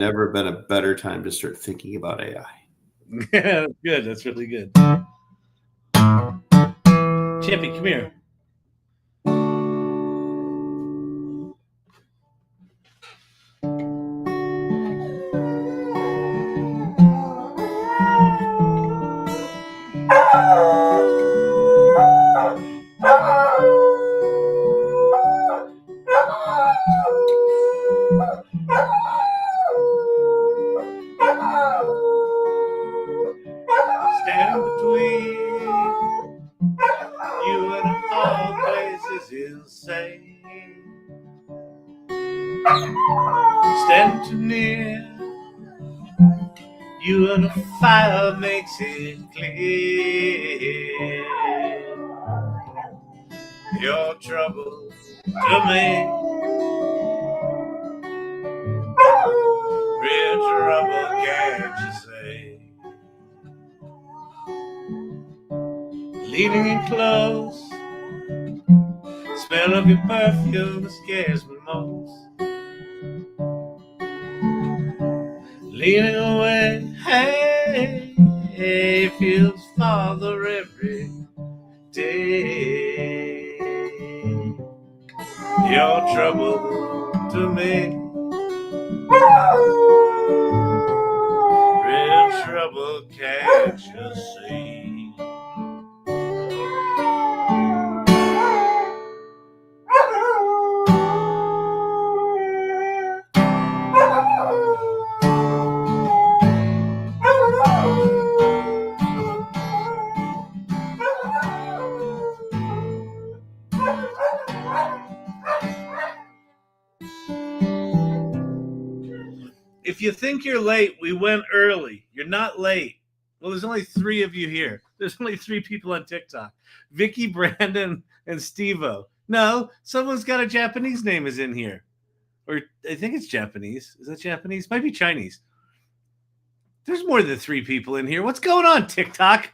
Never been a better time to start thinking about AI. Yeah, good. That's really good. Champy, come here. Standing between you and all places insane. Stand too near, you and the fire makes it clear. Your trouble to me, real trouble, can't you say? Leaning in close, smell of your perfume scares me most. Leaning away, hey, feels farther every day. Your trouble to me, real trouble, can't you see? If you think you're late, we went early. You're not late. Well, there's only 3 of you here. There's only 3 people on TikTok. Vicky, Brandon, and Steve-O. No, someone's got a Japanese name is in here. Or I think it's Japanese. Is that Japanese? Might be Chinese. There's more than 3 people in here. What's going on, TikTok?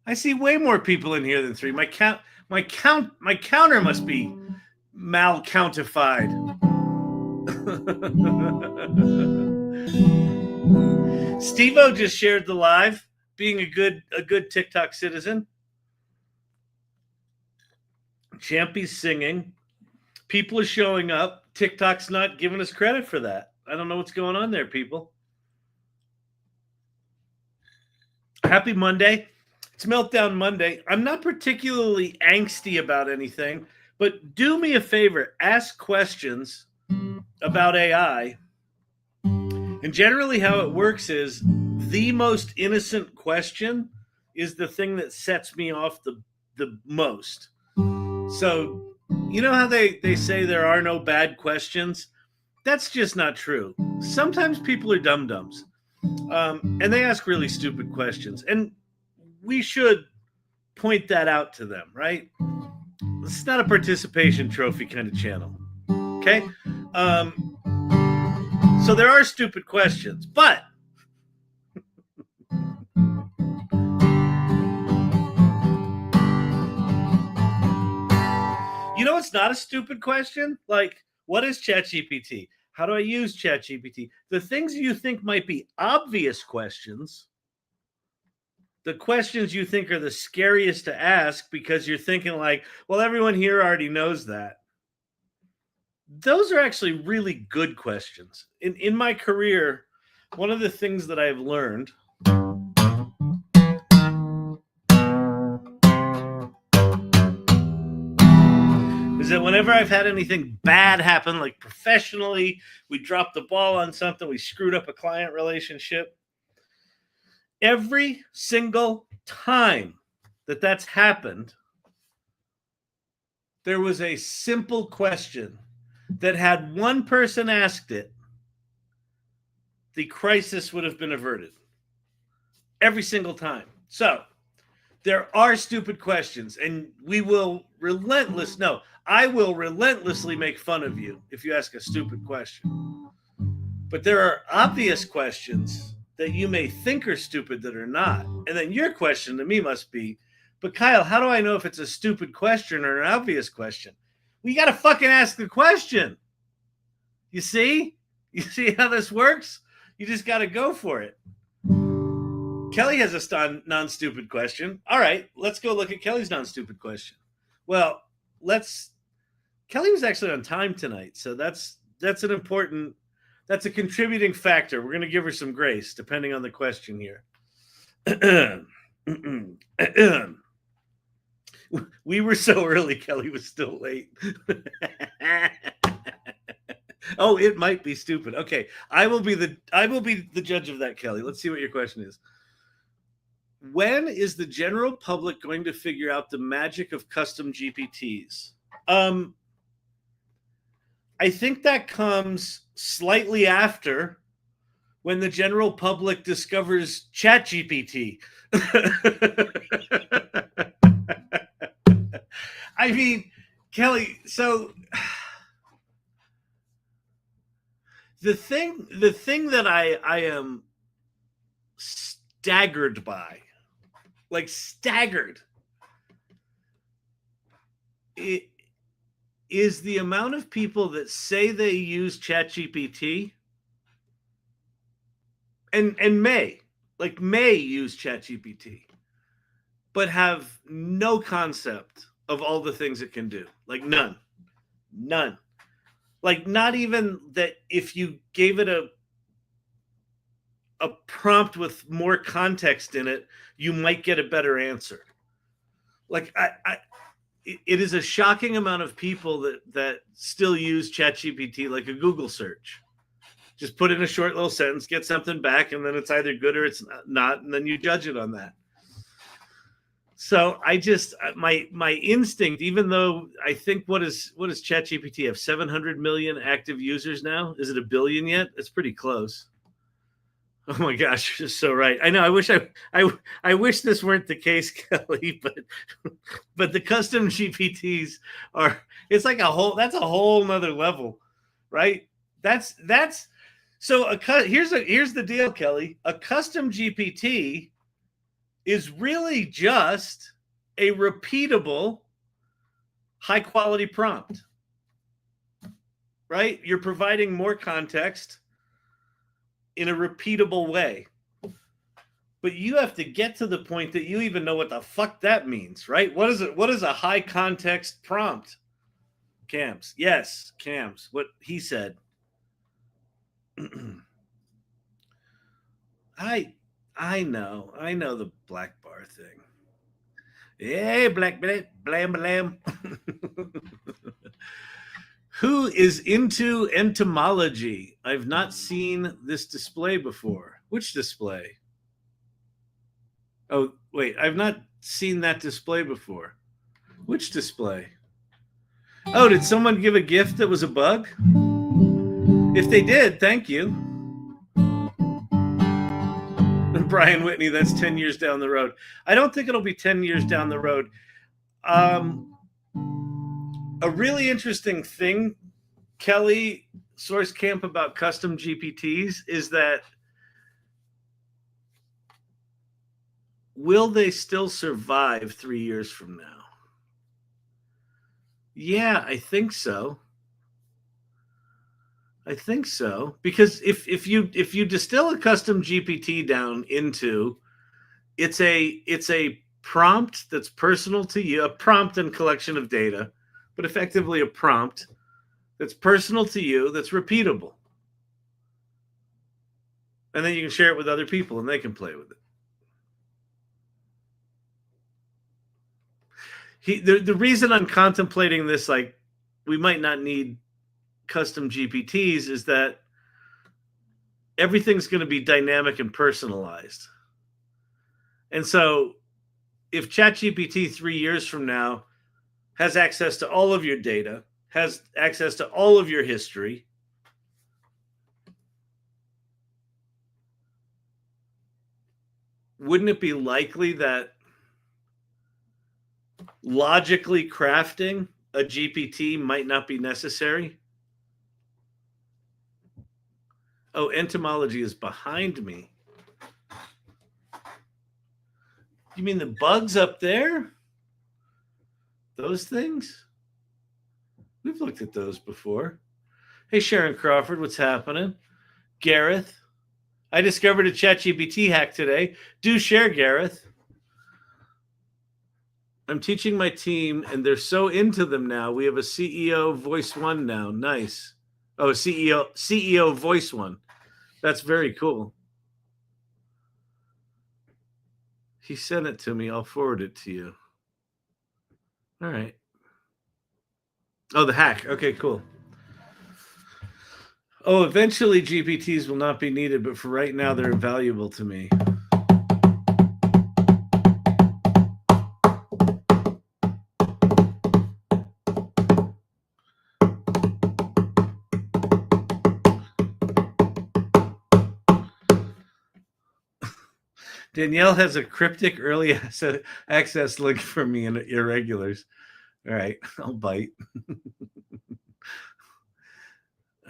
I see way more people in here than 3. My counter must be malcountified. Steve-O just shared the live, being a good TikTok citizen. Champy's singing. People are showing up. TikTok's not giving us credit for that. I don't know what's going on there, people. Happy Monday. It's Meltdown Monday. I'm not particularly angsty about anything, but do me a favor. Ask questions about AI. And generally how it works is the most innocent question is the thing that sets me off the most. So, you know how they say there are no bad questions? That's just not true. Sometimes people are dum-dums. And they ask really stupid questions. And we should point that out to them, right? It's not a participation trophy kind of channel. Okay? So there are stupid questions, but you know it's not a stupid question? Like, what is Chat GPT? How do I use Chat GPT? The things you think might be obvious questions, the questions you think are the scariest to ask because you're thinking like, well, everyone here already knows that. Those are actually really good questions. In my career, one of the things that I've learned is that whenever I've had anything bad happen, like professionally, we dropped the ball on something, we screwed up a client relationship, every single time that that's happened, there was a simple question that had one person asked it, the crisis would have been averted. Every single time. So there are stupid questions, and I will relentlessly make fun of you if you ask a stupid question. But there are obvious questions that you may think are stupid that are not. And then your question to me must be, but Kyle, how do I know if it's a stupid question or an obvious question? Well, you got to fucking ask the question. You see? You see how this works? You just got to go for it. Kelly has a non-stupid question. All right, let's go look at Kelly's non-stupid question. Well, Kelly was actually on time tonight, so that's a contributing factor. We're going to give her some grace depending on the question here. We were so early, Kelly was still late. Oh, it might be stupid. Okay, I will be the judge of that, Kelly. Let's see what your question is. When is the general public going to figure out the magic of custom GPTs? I think that comes slightly after when the general public discovers Chat GPT. I mean, Kelly, so the thing that I am staggered by, like staggered, it is the amount of people that say they use Chat GPT and may use Chat GPT, but have no concept of all the things it can do. Like none. Like not even that if you gave it a prompt with more context in it, you might get a better answer. Like it is a shocking amount of people that still use ChatGPT like a Google search. Just put in a short little sentence, get something back, and then it's either good or it's not, and then you judge it on that. So I just my instinct, even though I think what does ChatGPT have? 700 million active users now? Is it a billion yet? It's pretty close. Oh my gosh, you're so right. I know. I wish this weren't the case, Kelly, but the custom GPTs it's like that's a whole nother level, right? That's so here's the deal, Kelly. A custom GPT is really just a repeatable high quality prompt, right? You're providing more context in a repeatable way. But you have to get to the point that you even know what the fuck that means, right? What is it? What is a high context prompt? Cams. Yes, Cams. What he said. I know the black bar thing. Hey, black blam blam. Who is into entomology? I've not seen this display before. Which display? Oh, wait, I've not seen that display before. Which display? Oh, did someone give a gift that was a bug? If they did, thank you. Brian Whitney, that's 10 years down the road. I don't think it'll be 10 years down the road. A really interesting thing, Kelly, Source Camp, about custom GPTs is that will they still survive 3 years from now? Yeah, I think so. Because if you distill a custom GPT down into it's a prompt that's personal to you, a prompt and collection of data, but effectively a prompt that's personal to you, that's repeatable. And then you can share it with other people and they can play with it. The reason I'm contemplating this, like we might not need custom GPTs, is that everything's going to be dynamic and personalized. And so if ChatGPT 3 years from now has access to all of your data, has access to all of your history, wouldn't it be likely that logically crafting a GPT might not be necessary? Oh, entomology is behind me. You mean the bugs up there? Those things? We've looked at those before. Hey, Sharon Crawford, what's happening? Gareth, I discovered a Chat GPT hack today. Do share, Gareth. I'm teaching my team, and they're so into them now. We have a CEO Voice One now. Nice. Oh, CEO Voice One. That's very cool. He sent it to me. I'll forward it to you. All right. Oh, the hack. Okay, cool. Oh, eventually GPTs will not be needed, but for right now, they're invaluable to me. Danielle has a cryptic early access link for me in irregulars. All right, I'll bite.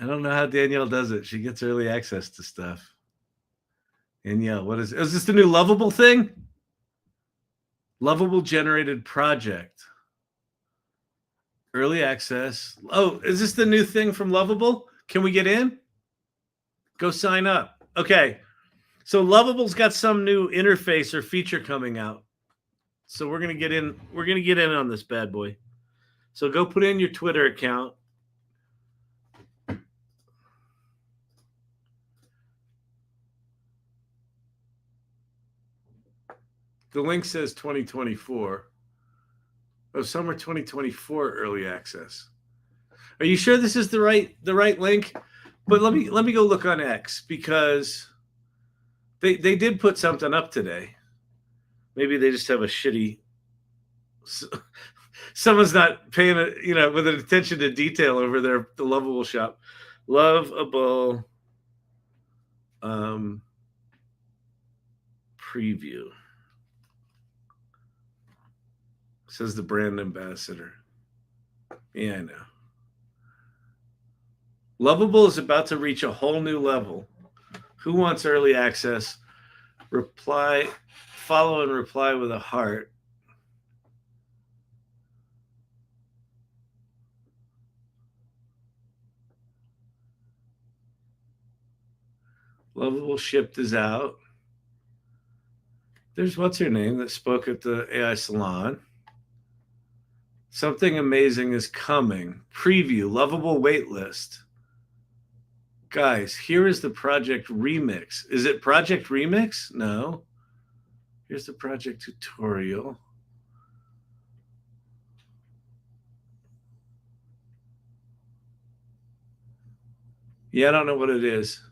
I don't know how Danielle does it. She gets early access to stuff. Danielle, what is this the new Lovable thing? Lovable generated project. Early access. Oh, is this the new thing from Lovable? Can we get in? Go sign up. Okay. So Lovable's got some new interface or feature coming out. So we're going to get in. We're going to get in on this bad boy. So go put in your Twitter account. The link says 2024. Oh, summer 2024 early access. Are you sure this is the right link? But let me go look on X, because they did put something up today. Maybe they just have a shitty. Someone's not paying with an attention to detail over there. The Lovable shop, Lovable preview. Says the brand ambassador. Yeah, I know. Lovable is about to reach a whole new level. Who wants early access? Follow and reply with a heart. Lovable shipped is out. There's what's her name that spoke at the AI Salon. Something amazing is coming. Preview, Lovable waitlist. Guys, here is the project remix. Is it project remix? No. Here's the project tutorial. Yeah, I don't know what it is.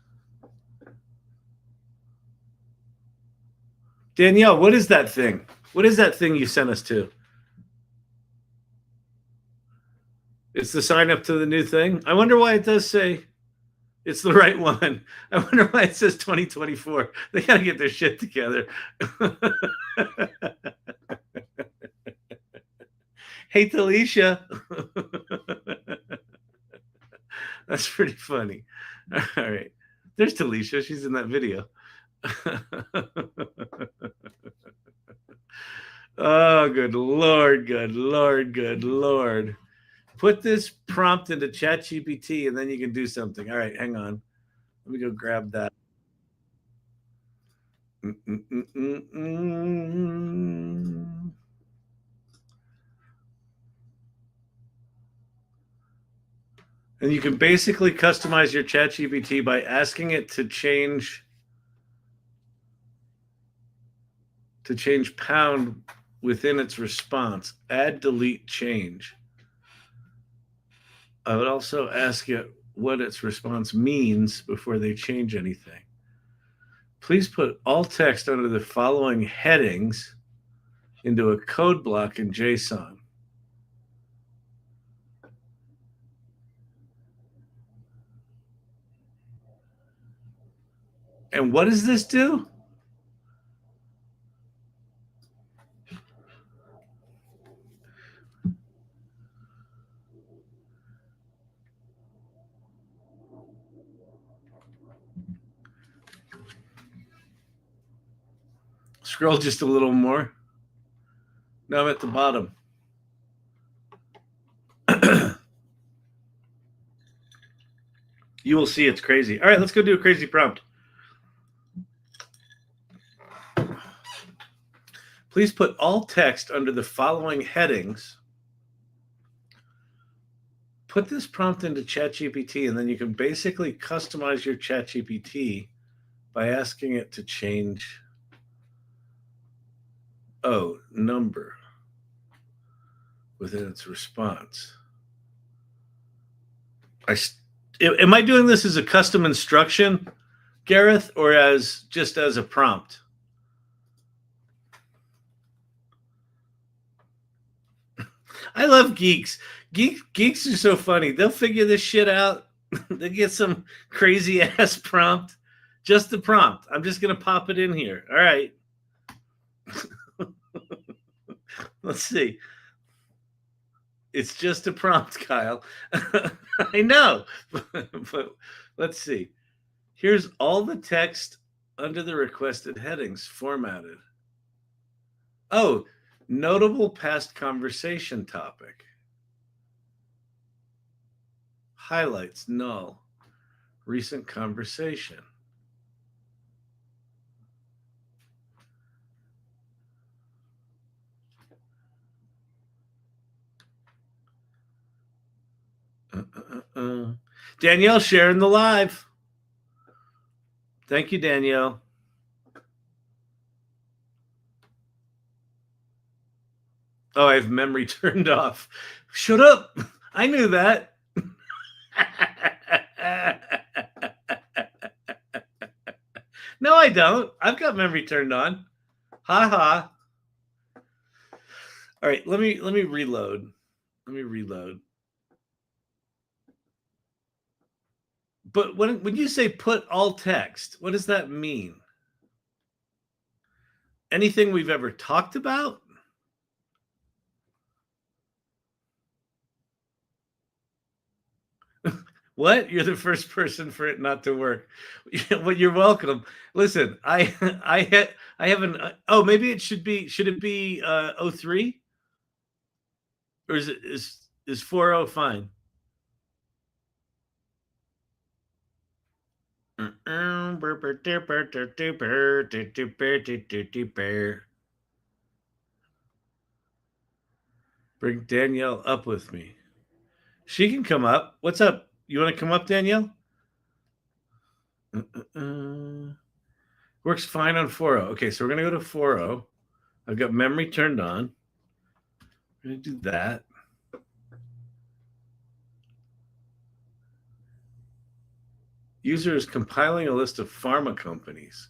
Danielle, what is that thing? What is that thing you sent us to? It's the sign up to the new thing. I wonder why it does say it's the right one. I wonder why it says 2024. They got to get their shit together. Hey, Talisha. That's pretty funny. All right. There's Talisha. She's in that video. Oh, good Lord, good Lord, good Lord. Put this prompt into Chat GPT and then you can do something. All right, hang on. Let me go grab that. And you can basically customize your Chat GPT by asking it to change pound within its response. Add, delete, change. I would also ask it what its response means before they change anything. Please put all text under the following headings into a code block in JSON. And what does this do? Scroll just a little more. Now I'm at the bottom. You will see it's crazy. All right, let's go do a crazy prompt. Please put all text under the following headings. Put this prompt into Chat GPT, and then you can basically customize your Chat GPT by asking it to change, number within its response. Am I doing this as a custom instruction, Gareth, or just as a prompt? I love geeks. Geeks are so funny. They'll figure this shit out. They get some crazy ass prompt. Just the prompt. I'm just going to pop it in here. All right. Let's see. It's just a prompt, Kyle. I know. But let's see. Here's all the text under the requested headings formatted. Oh, notable past conversation topic. Highlights, null. Recent conversation. Danielle sharing the live. Thank you, Danielle. Oh, I have memory turned off. Shut up. I knew that. No, I don't. I've got memory turned on. Ha ha. All right, let me reload. Let me reload. But when you say put all text, what does that mean? Anything we've ever talked about? What? You're the first person for it not to work. Well, you're welcome. Listen, I haven't. Oh, maybe it should be. Should it be 03? Or is 40 fine? Bring Danielle up with me. She can come up. What's up? You want to come up, Danielle? Works fine on 40. Okay, so we're going to go to 40. I've got memory turned on. I'm going to do that. User is compiling a list of pharma companies.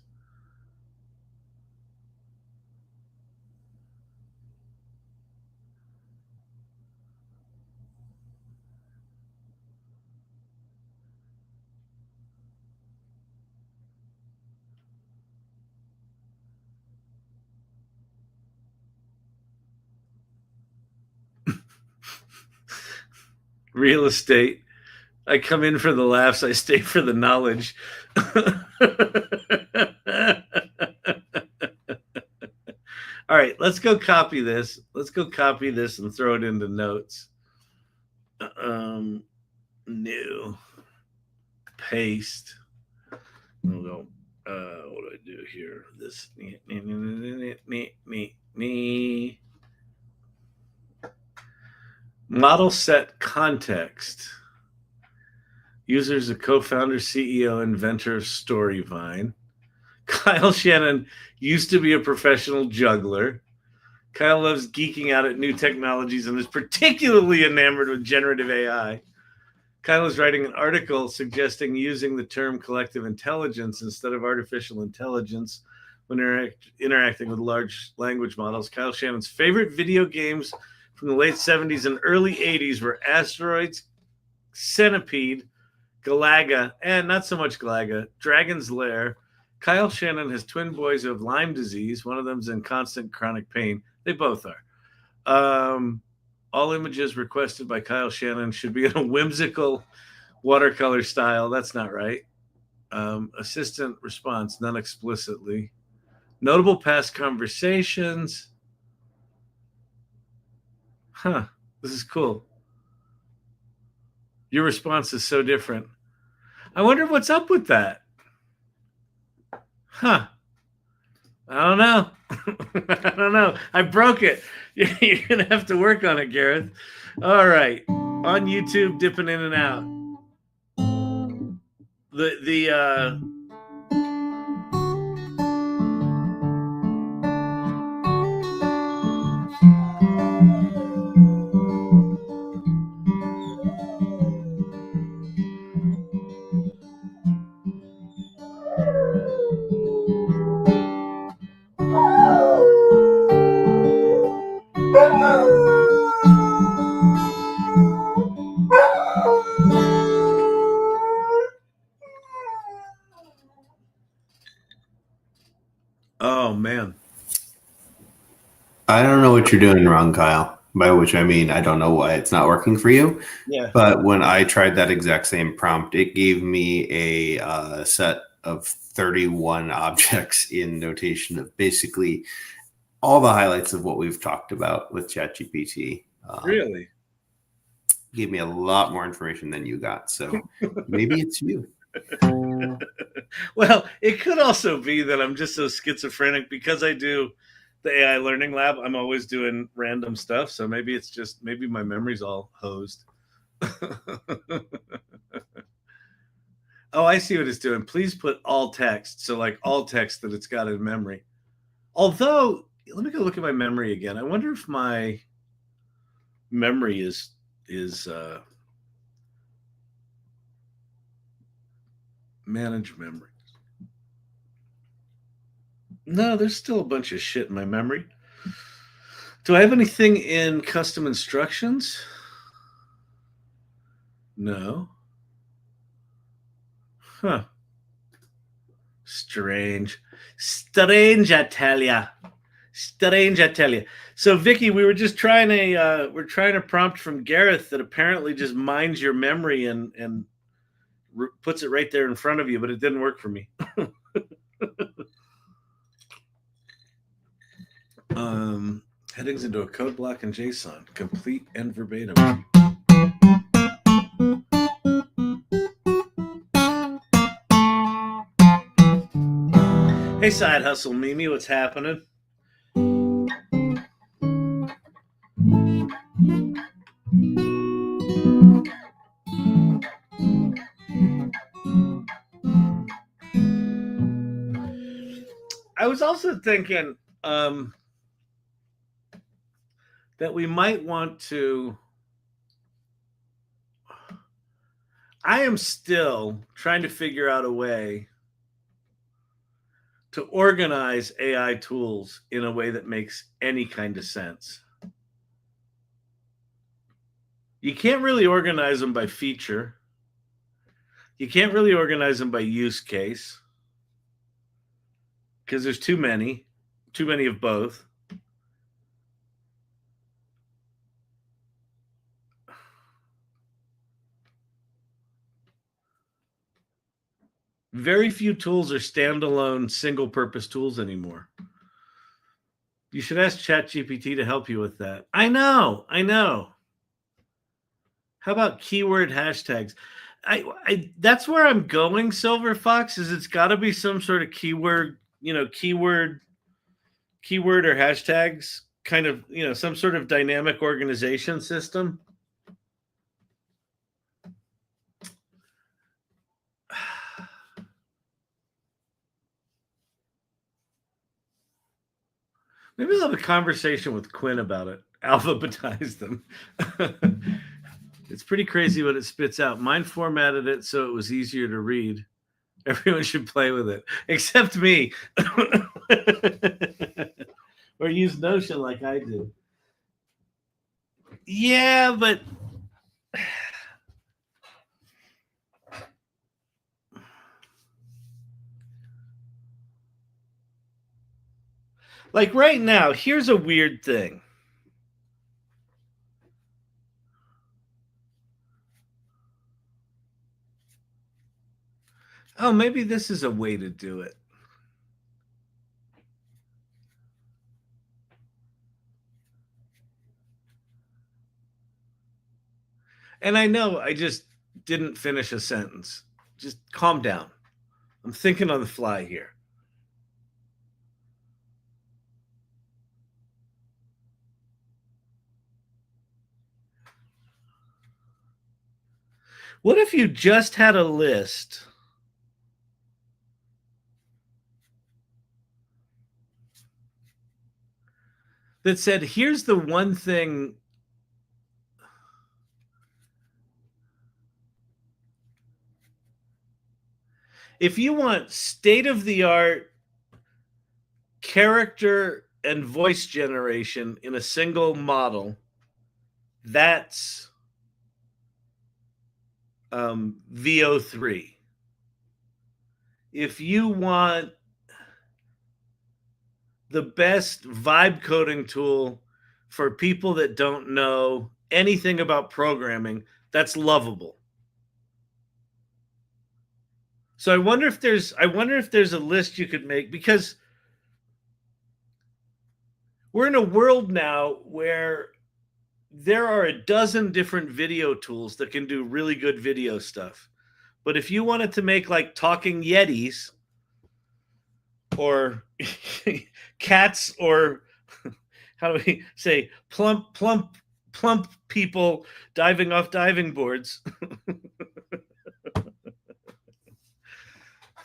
Real estate. I come in for the laughs. I stay for the knowledge. All right, let's go copy this. Let's go copy this and throw it into notes. New. Paste. We'll go. What do I do here? This. Model set context. User is a co-founder, CEO, inventor of Storyvine. Kyle Shannon used to be a professional juggler. Kyle loves geeking out at new technologies and is particularly enamored with generative AI. Kyle is writing an article suggesting using the term collective intelligence instead of artificial intelligence when interacting with large language models. Kyle Shannon's favorite video games from the late 70s and early 80s were Asteroids, Centipede, Galaga, and not so much Galaga, Dragon's Lair. Kyle Shannon has twin boys who have Lyme disease. One of them's in constant chronic pain. They both are. All images requested by Kyle Shannon should be in a whimsical watercolor style. That's not right. Assistant response, none explicitly. Notable past conversations. Huh, this is cool. Your response is so different. I wonder what's up with that. Huh. I don't know. I don't know. I broke it. You're going to have to work on it, Gareth. All right. On YouTube, dipping in and out. Oh, man. I don't know what you're doing wrong, Kyle. By which I mean, I don't know why it's not working for you. Yeah. But when I tried that exact same prompt, it gave me a set of 31 objects in notation of basically all the highlights of what we've talked about with Chat GPT. Really? Gave me a lot more information than you got. So maybe it's you. Well, it could also be that I'm just so schizophrenic because I do the AI learning lab. I'm always doing random stuff. So maybe it's just, maybe my memory's all hosed. Oh, I see what it's doing. Please put all text. So like all text that it's got in memory. Although, let me go look at my memory again. I wonder if my memory is manage memory. No, there's still a bunch of shit in my memory. Do I have anything in custom instructions? No. Huh. Strange. Strange, I tell ya. Strange, I tell you. So, Vicky, we're trying a prompt from Gareth that apparently just mines your memory and puts it right there in front of you, but it didn't work for me. Headings into a code block in JSON, complete and verbatim. Hey, Side Hustle Mimi, what's happening? I was also thinking that we might want to. I am still trying to figure out a way to organize AI tools in a way that makes any kind of sense. You can't really organize them by feature. You can't really organize them by use case because there's too many of both. Very few tools are standalone single-purpose tools anymore. You should ask Chat GPT to help you with that. I know. How about keyword hashtags? That's where I'm going, Silver Fox, is it's got to be some sort of keyword or hashtags, kind of, some sort of dynamic organization system. Maybe I'll have a conversation with Quinn about it. Alphabetize them. It's pretty crazy what it spits out. Mine formatted it so it was easier to read. Everyone should play with it, except me. Or use Notion like I do. Yeah, but like right now, here's a weird thing. Oh, maybe this is a way to do it. And I know I just didn't finish a sentence. just calm down. I'm thinking on the fly here. What if you just had a list that said, here's the one thing if you want state-of-the-art character and voice generation in a single model, that's VO3. If you want the best vibe coding tool for people that don't know anything about programming, that's Lovable. So I wonder if there's a list you could make, because we're in a world now where there are a dozen different video tools that can do really good video stuff. But if you wanted to make like talking Yetis or cats, or how do we say plump people diving off diving boards,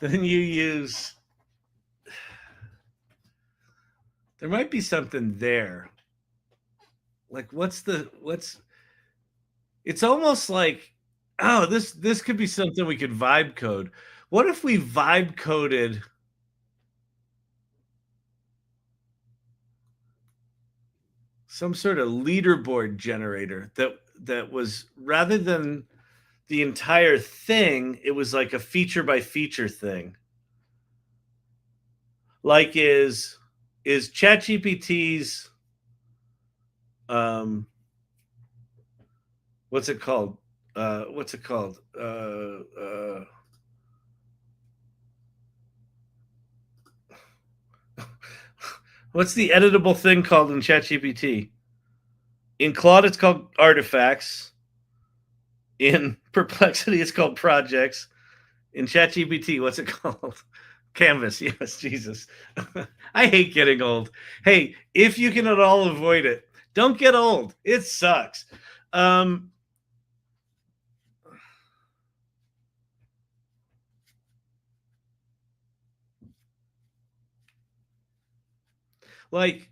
then you use, there might be something there. Like it's almost like, oh, this could be something we could vibe code. What if we vibe coded some sort of leaderboard generator that was, rather than the entire thing, it was like a feature by feature thing. Like is Chat GPT's what's it called? What's the editable thing called in Chat GPT? In Claude, it's called artifacts. In Perplexity, it's called projects. In Chat GPT, what's it called? Canvas. Yes, Jesus. I hate getting old. Hey, if you can at all avoid it, don't get old. It sucks. Like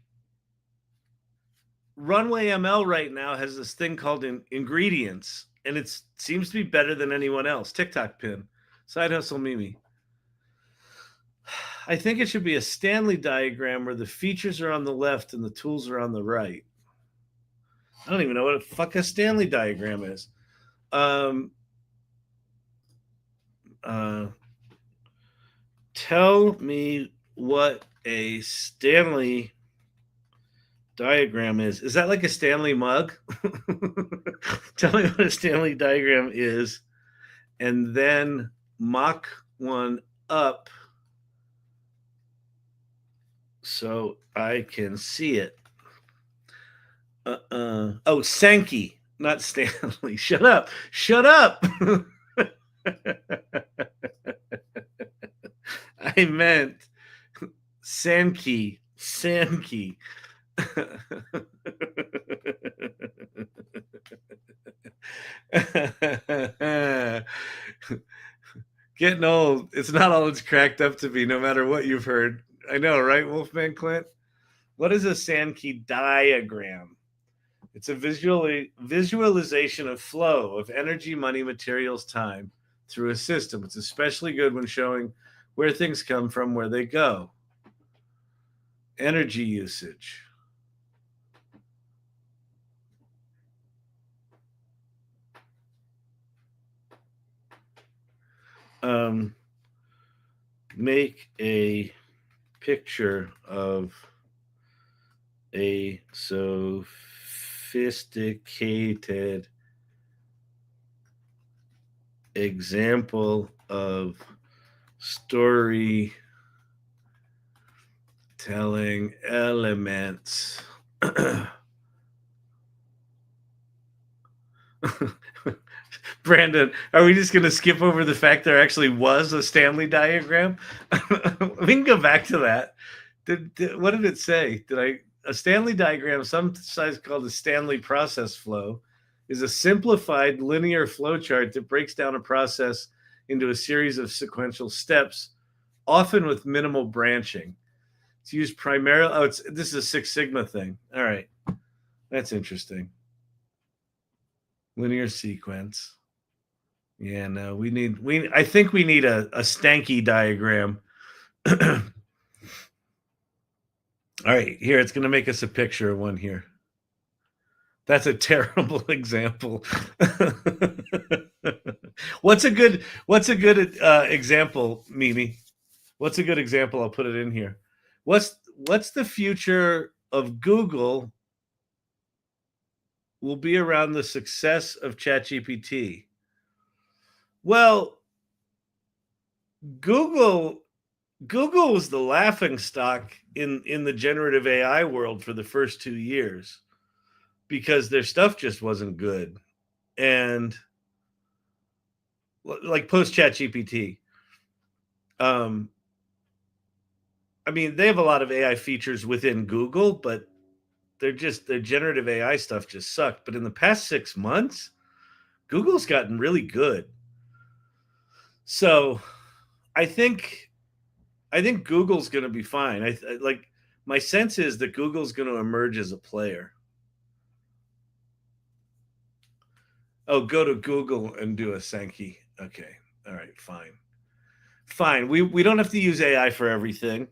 RunwayML right now has this thing called ingredients, and it seems to be better than anyone else. TikTok pin, side hustle Mimi. I think it should be a Stanley diagram where the features are on the left and the tools are on the right. I don't even know what the fuck a Stanley diagram is. Tell me what a Stanley diagram is. Is that like a Stanley mug? Tell me what a Stanley diagram is, and then mock one up so I can see it. Oh, Sankey, not Stanley. Shut up. I meant Sankey. Getting old, it's not all it's cracked up to be, no matter what you've heard. I know, right, Wolfman Clint? What is a Sankey diagram? It's a visualization of flow of energy, money, materials, time through a system. It's especially good when showing where things come from, where they go. Energy usage. Make a picture of a sophisticated example of storytelling elements. Brandon, are we just going to skip over the fact there actually was a Stanley diagram? We can go back to that. What did it say? A Stanley diagram, sometimes called a Stanley process flow, is a simplified linear flowchart that breaks down a process into a series of sequential steps, often with minimal branching. It's used primarily. This is a Six Sigma thing. All right, that's interesting. Linear sequence. Yeah, no, I think we need a stanky diagram. All right, here, it's going to make us a picture of one here. That's a terrible example. What's a good example, Mimi? What's a good example? I'll put it in here. What's the future of Google will be around the success of Chat GPT? Well, Google was the laughing stock in the generative AI world for the first 2 years because their stuff just wasn't good. And like post Chat GPT, I mean, they have a lot of AI features within Google, but their generative AI stuff just sucked. But in the past 6 months, Google's gotten really good. So I think Google's going to be fine. My sense is that Google's going to emerge as a player. Oh, go to Google and do a Sankey. Okay. All right, fine. We don't have to use AI for everything,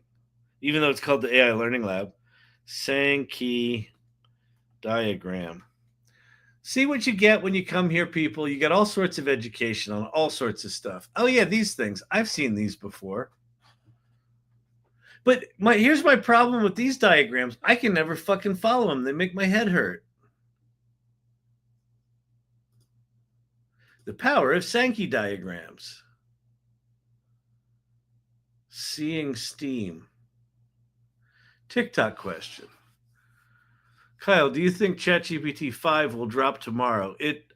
even though it's called the AI Learning Lab. Sankey diagram. See what you get when you come here, people. You get all sorts of education on all sorts of stuff. Oh, yeah, these things. I've seen these before. But here's my problem with these diagrams. I can never fucking follow them. They make my head hurt. The power of Sankey diagrams. Seeing steam. TikTok question. Kyle, do you think ChatGPT 5 will drop tomorrow? It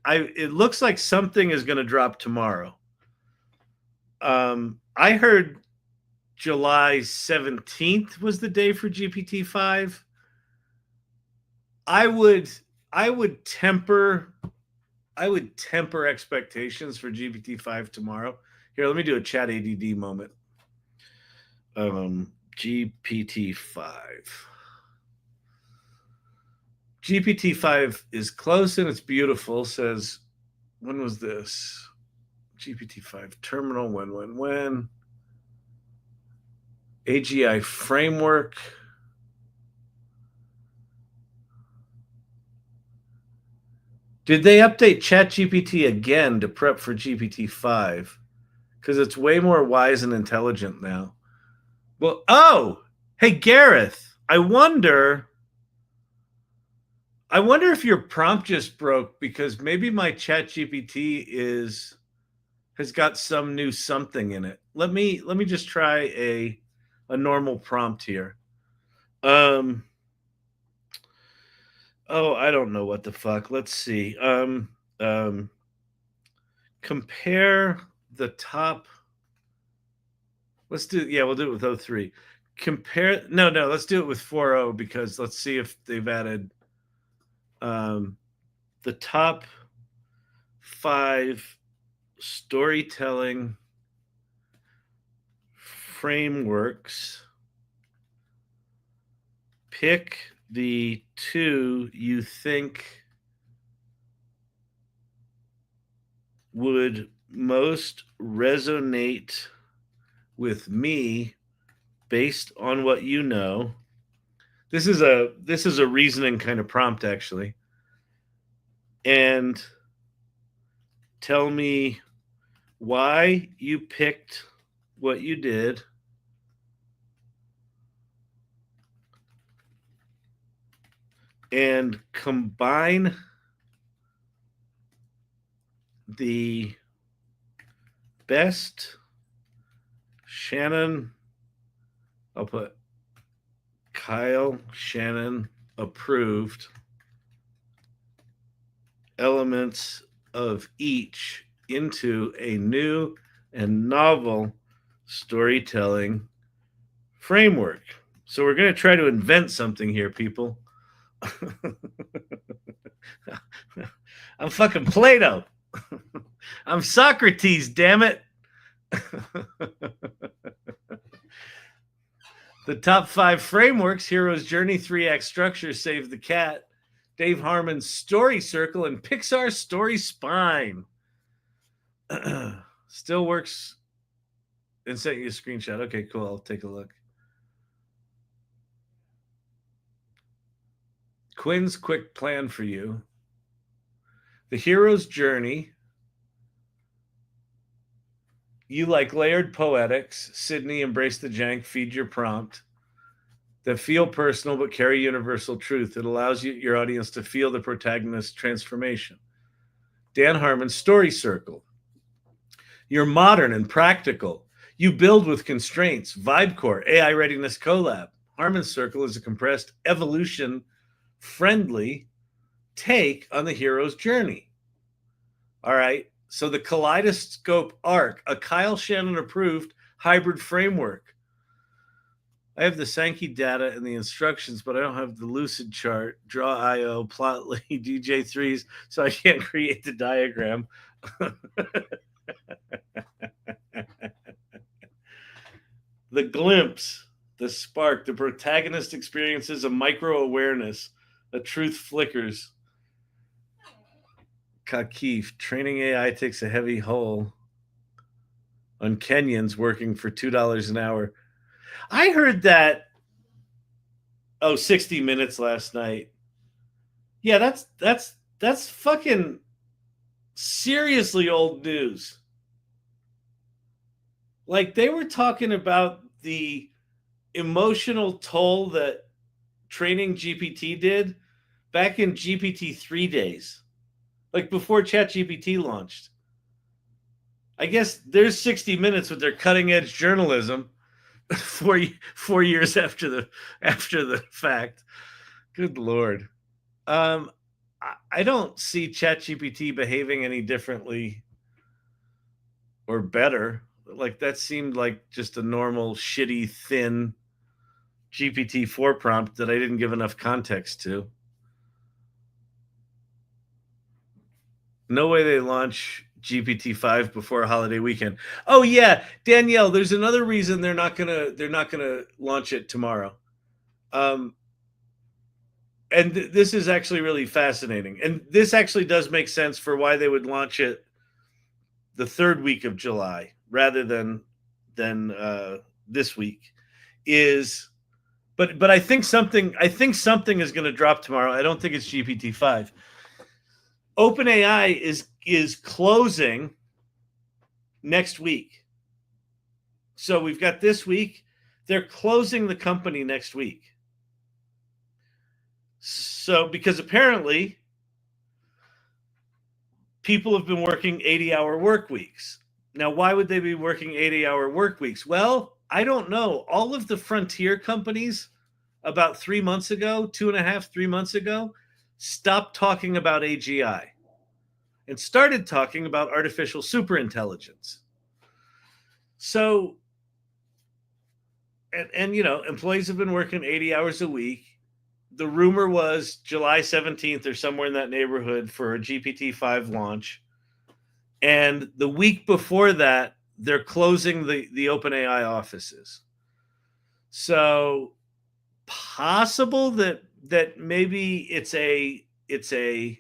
looks like something is going to drop tomorrow. I heard July 17th was the day for GPT-5. I would temper expectations for GPT-5 tomorrow. Here, let me do a Chat ADD moment. GPT-5. GPT-5 is close and it's beautiful, says, when was this? GPT-5 terminal, when? AGI framework. Did they update ChatGPT again to prep for GPT-5? Because it's way more wise and intelligent now. Well, hey, Gareth, I wonder if your prompt just broke because maybe my ChatGPT has got some new something in it. Let me just try a normal prompt here. I don't know what the fuck. Let's see. Compare the top. We'll do it with 03. Let's do it with 4.0 because let's see if they've added the top 5 storytelling frameworks. Pick the 2 you think would most resonate with me based on what you know. This is a reasoning kind of prompt, actually. And tell me why you picked what you did. And combine the best Shannon, I'll put Kyle Shannon approved elements of each into a new and novel storytelling framework. So we're going to try to invent something here, people. I'm fucking Plato. I'm Socrates, damn it. The top 5 frameworks: Hero's Journey, 3-act structure, Save the Cat, Dave Harmon's Story Circle, and Pixar's Story Spine. Still works. And sent you a screenshot. Okay, cool. I'll take a look. Quinn's quick plan for you. The Hero's Journey. You like layered poetics. Sydney, embrace the jank, feed your prompt. That feel personal but carry universal truth. It allows your audience to feel the protagonist's transformation. Dan Harmon's Story Circle. You're modern and practical. You build with constraints. VibeCore, AI Readiness Collab. Harmon's Circle is a compressed, evolution-friendly take on the hero's journey. All right. So the Kaleidoscope Arc, a Kyle Shannon approved hybrid framework. I have the Sankey data and the instructions, but I don't have the Lucid chart, Draw IO, Plotly, DJ3s, so I can't create the diagram. The glimpse, the spark, the protagonist experiences a micro-awareness, a truth flickers. Kakif, training AI takes a heavy hole on Kenyans working for $2 an hour. I heard that 60 Minutes last night. Yeah, that's fucking seriously old news. Like, they were talking about the emotional toll that training GPT did back in GPT 3 days. Like before Chat GPT launched. I guess there's 60 Minutes with their cutting edge journalism 4 years after the fact. Good Lord. I don't see Chat GPT behaving any differently or better. Like, that seemed like just a normal, shitty, thin GPT-4 prompt that I didn't give enough context to. No way they launch GPT-5 before a holiday weekend. Oh yeah, Danielle, there's another reason they're not gonna launch it tomorrow. And this is actually really fascinating. And this actually does make sense for why they would launch it the 3rd week of July rather than this week. But I think something is going to drop tomorrow. I don't think it's GPT-5. OpenAI is closing next week. So we've got this week. They're closing the company next week. So, because apparently people have been working 80-hour work weeks. Now, why would they be working 80-hour work weeks? Well, I don't know. All of the frontier companies about 3 months ago, 2.5, 3 months ago, stopped talking about AGI and started talking about artificial superintelligence. So, and employees have been working 80 hours a week. The rumor was July 17th or somewhere in that neighborhood for a GPT-5 launch. And the week before that, they're closing the OpenAI offices. So possible that maybe it's a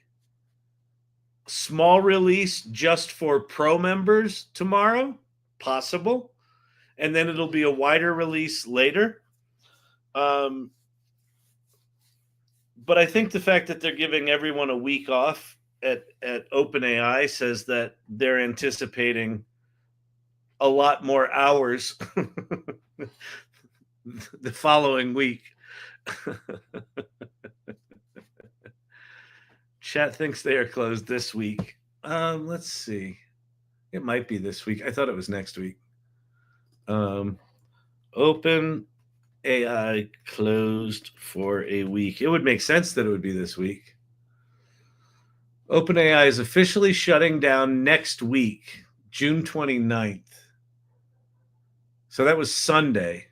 small release just for pro members tomorrow, possible. And then it'll be a wider release later. But I think the fact that they're giving everyone a week off at OpenAI says that they're anticipating a lot more hours the following week. Chat thinks they are closed this week. Let's see. It might be this week. I thought it was next week. OpenAI closed for a week. It would make sense that it would be this week. OpenAI is officially shutting down next week, June 29th. So that was Sunday.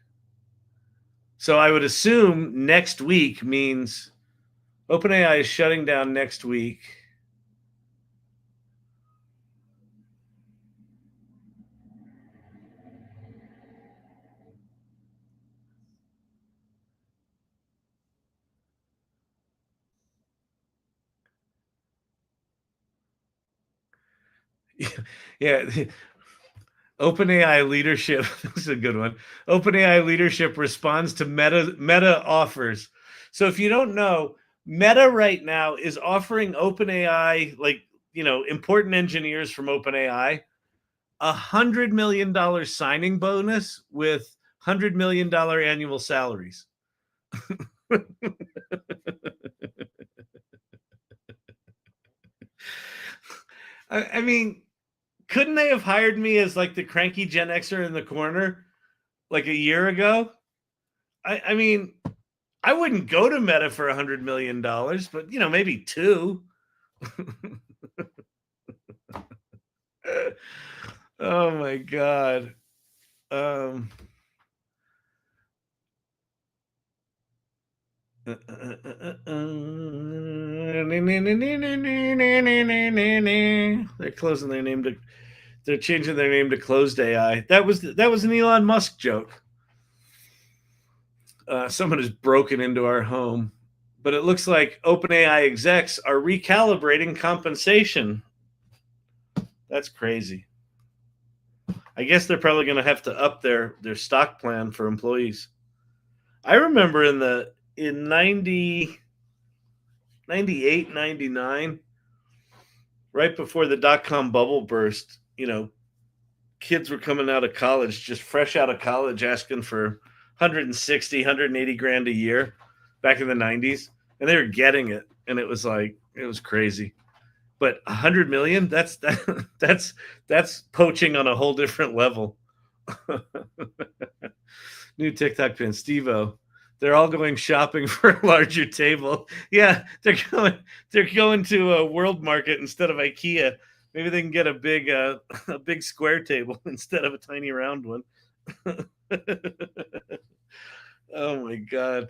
So I would assume next week means OpenAI is shutting down next week. Yeah. OpenAI leadership, this is a good one. OpenAI leadership responds to Meta offers. So if you don't know, Meta right now is offering OpenAI, like, important engineers from OpenAI, $100 million signing bonus with $100 million annual salaries. I mean, couldn't they have hired me as like the cranky Gen Xer in the corner like a year ago? I mean, I wouldn't go to Meta for $100 million, but maybe two. Oh my God. They're closing their name to. They're changing their name to Closed AI. That was an Elon Musk joke. Someone has broken into our home, but it looks like OpenAI execs are recalibrating compensation. That's crazy. I guess they're probably going to have to up their stock plan for employees. I remember in 90, 98, 99, right before the dot-com bubble burst, kids were coming out of college, just fresh out of college, asking for 160, 180 grand a year back in the 90s, and they were getting it, and it was crazy. But 100 million, that's poaching on a whole different level. New TikTok pin, Steve-O. They're all going shopping for a larger table. Yeah, they're going to a World Market instead of IKEA. Maybe they can get a big square table instead of a tiny round one. Oh my God.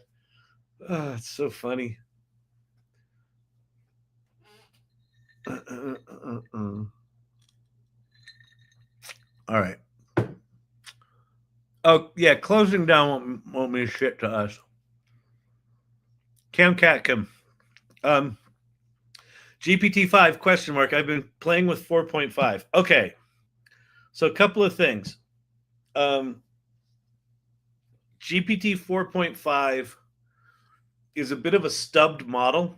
Oh, it's so funny. All right. Oh, yeah, closing down won't mean shit to us. Cam Catcom. GPT-5 question mark. I've been playing with 4.5. Okay. So a couple of things. GPT 4.5 is a bit of a stubbed model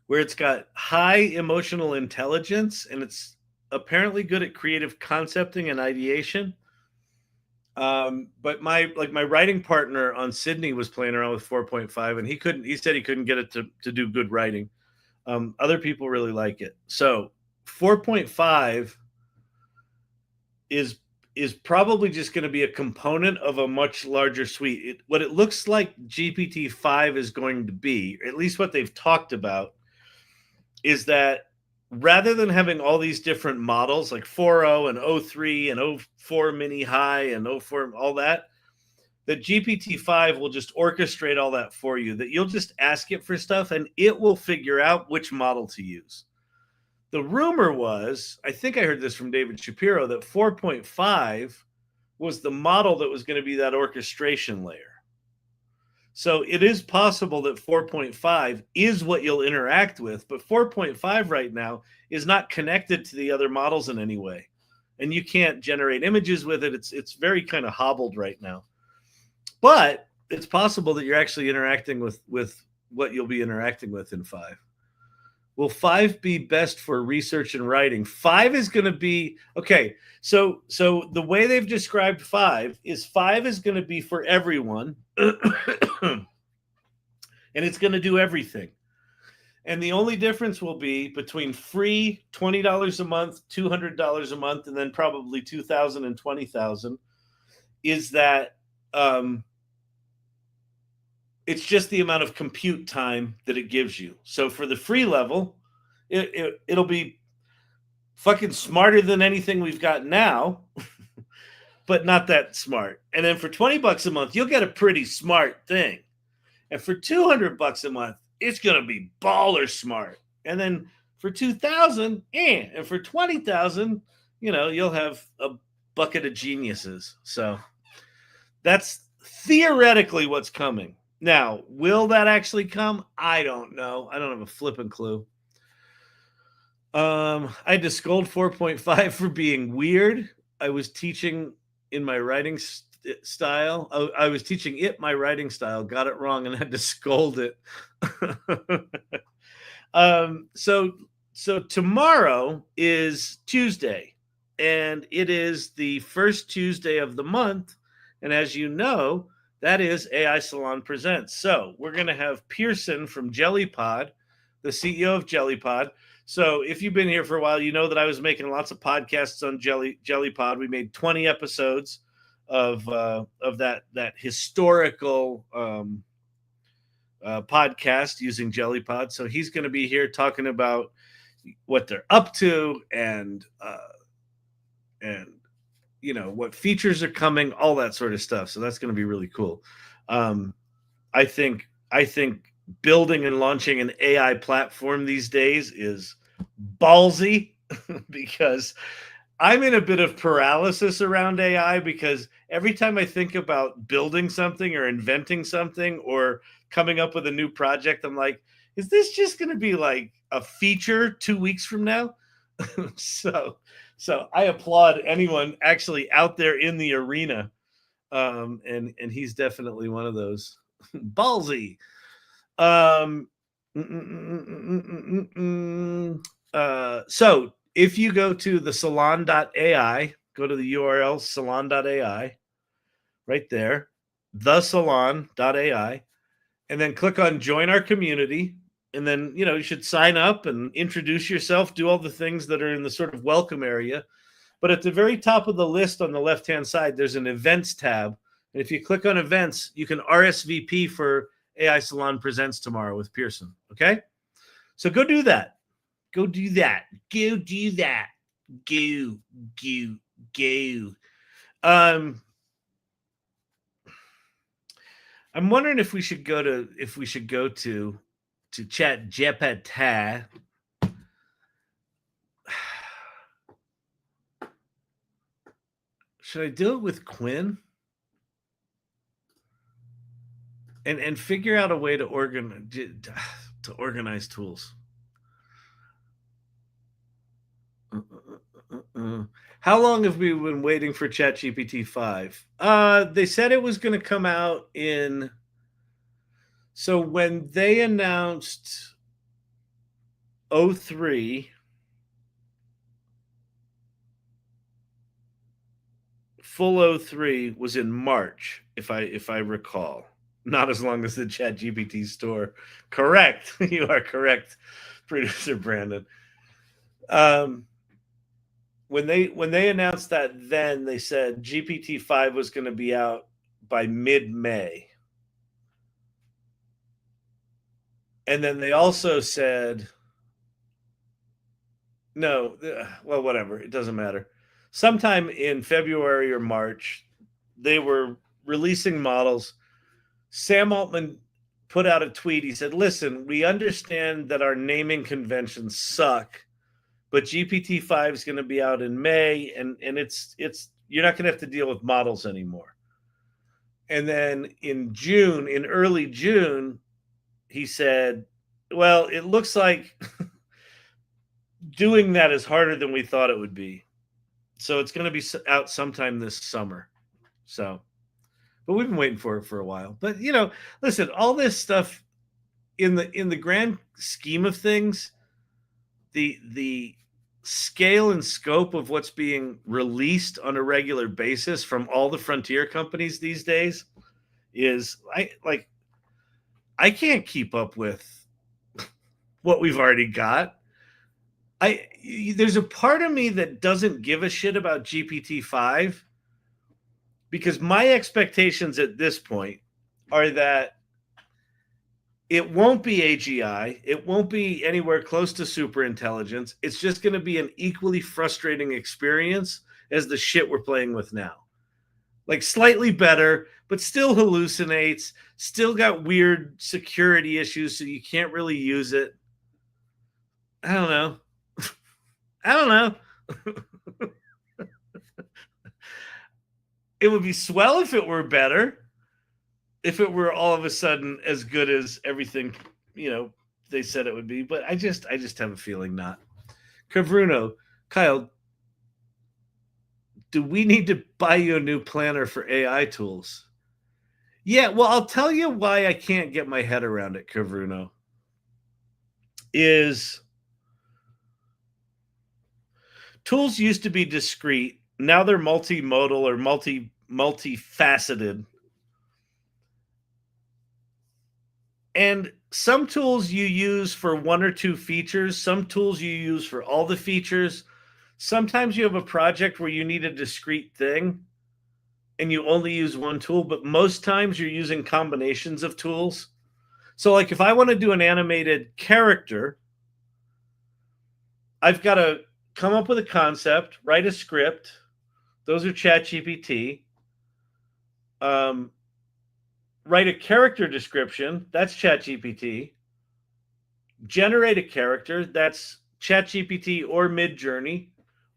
where it's got high emotional intelligence and it's apparently good at creative concepting and ideation. But my writing partner on Sydney was playing around with 4.5 and he said he couldn't get it to do good writing. Other people really like it. So 4.5 is probably just going to be a component of a much larger suite. What it looks like GPT-5 is going to be, or at least what they've talked about, is that rather than having all these different models like 4.0 and 0.3 and 0.4 mini high and 0.4, all that GPT-5 will just orchestrate all that for you, that you'll just ask it for stuff and it will figure out which model to use. The rumor was, I think I heard this from David Shapiro, that 4.5 was the model that was going to be that orchestration layer. So it is possible that 4.5 is what you'll interact with, but 4.5 right now is not connected to the other models in any way. And you can't generate images with it. It's very kind of hobbled right now. But it's possible that you're actually interacting with what you'll be interacting with in 5. Will 5 be best for research and writing? 5 is going to be, okay, so the way they've described 5 is going to be for everyone, and it's going to do everything. And the only difference will be between free $20 a month, $200 a month, and then probably $2,000 and $20,000, is that It's just the amount of compute time that it gives you. So for the free level, it'll be fucking smarter than anything we've got now, but not that smart. And then for $20 a month, you'll get a pretty smart thing. And for $200 a month, it's going to be baller smart. And then for $2,000, and for $20,000, you'll have a bucket of geniuses. So that's theoretically what's coming. Now, will that actually come? I don't know. I don't have a flipping clue. I had to scold 4.5 for being weird. I was teaching in my writing style. I was teaching it my writing style, got it wrong, and had to scold it. So tomorrow is Tuesday, and it is the first Tuesday of the month. And as you know, that is AI Salon Presents. So we're going to have Pearson from JellyPod, the CEO of JellyPod. So if you've been here for a while, you know that I was making lots of podcasts on JellyPod. We made 20 episodes of that historical podcast using JellyPod. So he's going to be here talking about what they're up to and what features are coming, all that sort of stuff. So that's going to be really cool. I think building and launching an AI platform these days is ballsy because I'm in a bit of paralysis around AI, because every time I think about building something or inventing something or coming up with a new project, I'm like, is this just going to be like a feature 2 weeks from now? So I applaud anyone actually out there in the arena. And he's definitely one of those. Ballsy. So if you go to the salon.ai, go to the URL salon.ai, right there, the salon.ai, and then click on join our community. And then, you should sign up and introduce yourself, do all the things that are in the sort of welcome area. But at the very top of the list on the left-hand side, there's an events tab. And if you click on events, you can RSVP for AI Salon Presents tomorrow with Pearson. Okay? So go do that. Go do that. Go do that. Go. I'm wondering if we should go to Chat GPT. Should I do it with Quinn? And figure out a way to organize tools. How long have we been waiting for Chat GPT 5? They said it was going to come out in. So when they announced 03, full 03 was in March, if I recall. Not as long as the Chat GPT store. Correct. You are correct, producer Brandon. When they announced that, then they said GPT-5 was going to be out by mid-May. And then they also said, no, well, whatever. It doesn't matter. Sometime in February or March, they were releasing models. Sam Altman put out a tweet. He said, listen, we understand that our naming conventions suck, but GPT-5 is going to be out in May, and it's you're not going to have to deal with models anymore. And then in early June, he said, well, it looks like doing that is harder than we thought it would be. So it's going to be out sometime this summer. So, but we've been waiting for it for a while. But, listen, all this stuff in the grand scheme of things, the scale and scope of what's being released on a regular basis from all the frontier companies these days is I can't keep up with what we've already got. There's a part of me that doesn't give a shit about GPT-5 because my expectations at this point are that It won't be AGI. It won't be anywhere close to super intelligence. It's just going to be an equally frustrating experience as the shit we're playing with now. Like slightly better, but still hallucinates, still got weird security issues, so you can't really use it. I don't know. I don't know. It would be swell if it were better. If it were all of a sudden as good as everything, they said it would be, but I just have a feeling not. Cavruno, Kyle, do we need to buy you a new planner for AI tools? Yeah, well, I'll tell you why I can't get my head around it, Cavruno. Is tools used to be discrete. Now they're multimodal or multifaceted. And some tools you use for one or two features, some tools you use for all the features. Sometimes you have a project where you need a discrete thing and you only use one tool, but most times you're using combinations of tools. So like if I want to do an animated character, I've got to come up with a concept, write a script. Those are Chat GPT. Write a character description, that's Chat GPT. Generate a character, that's Chat GPT or Midjourney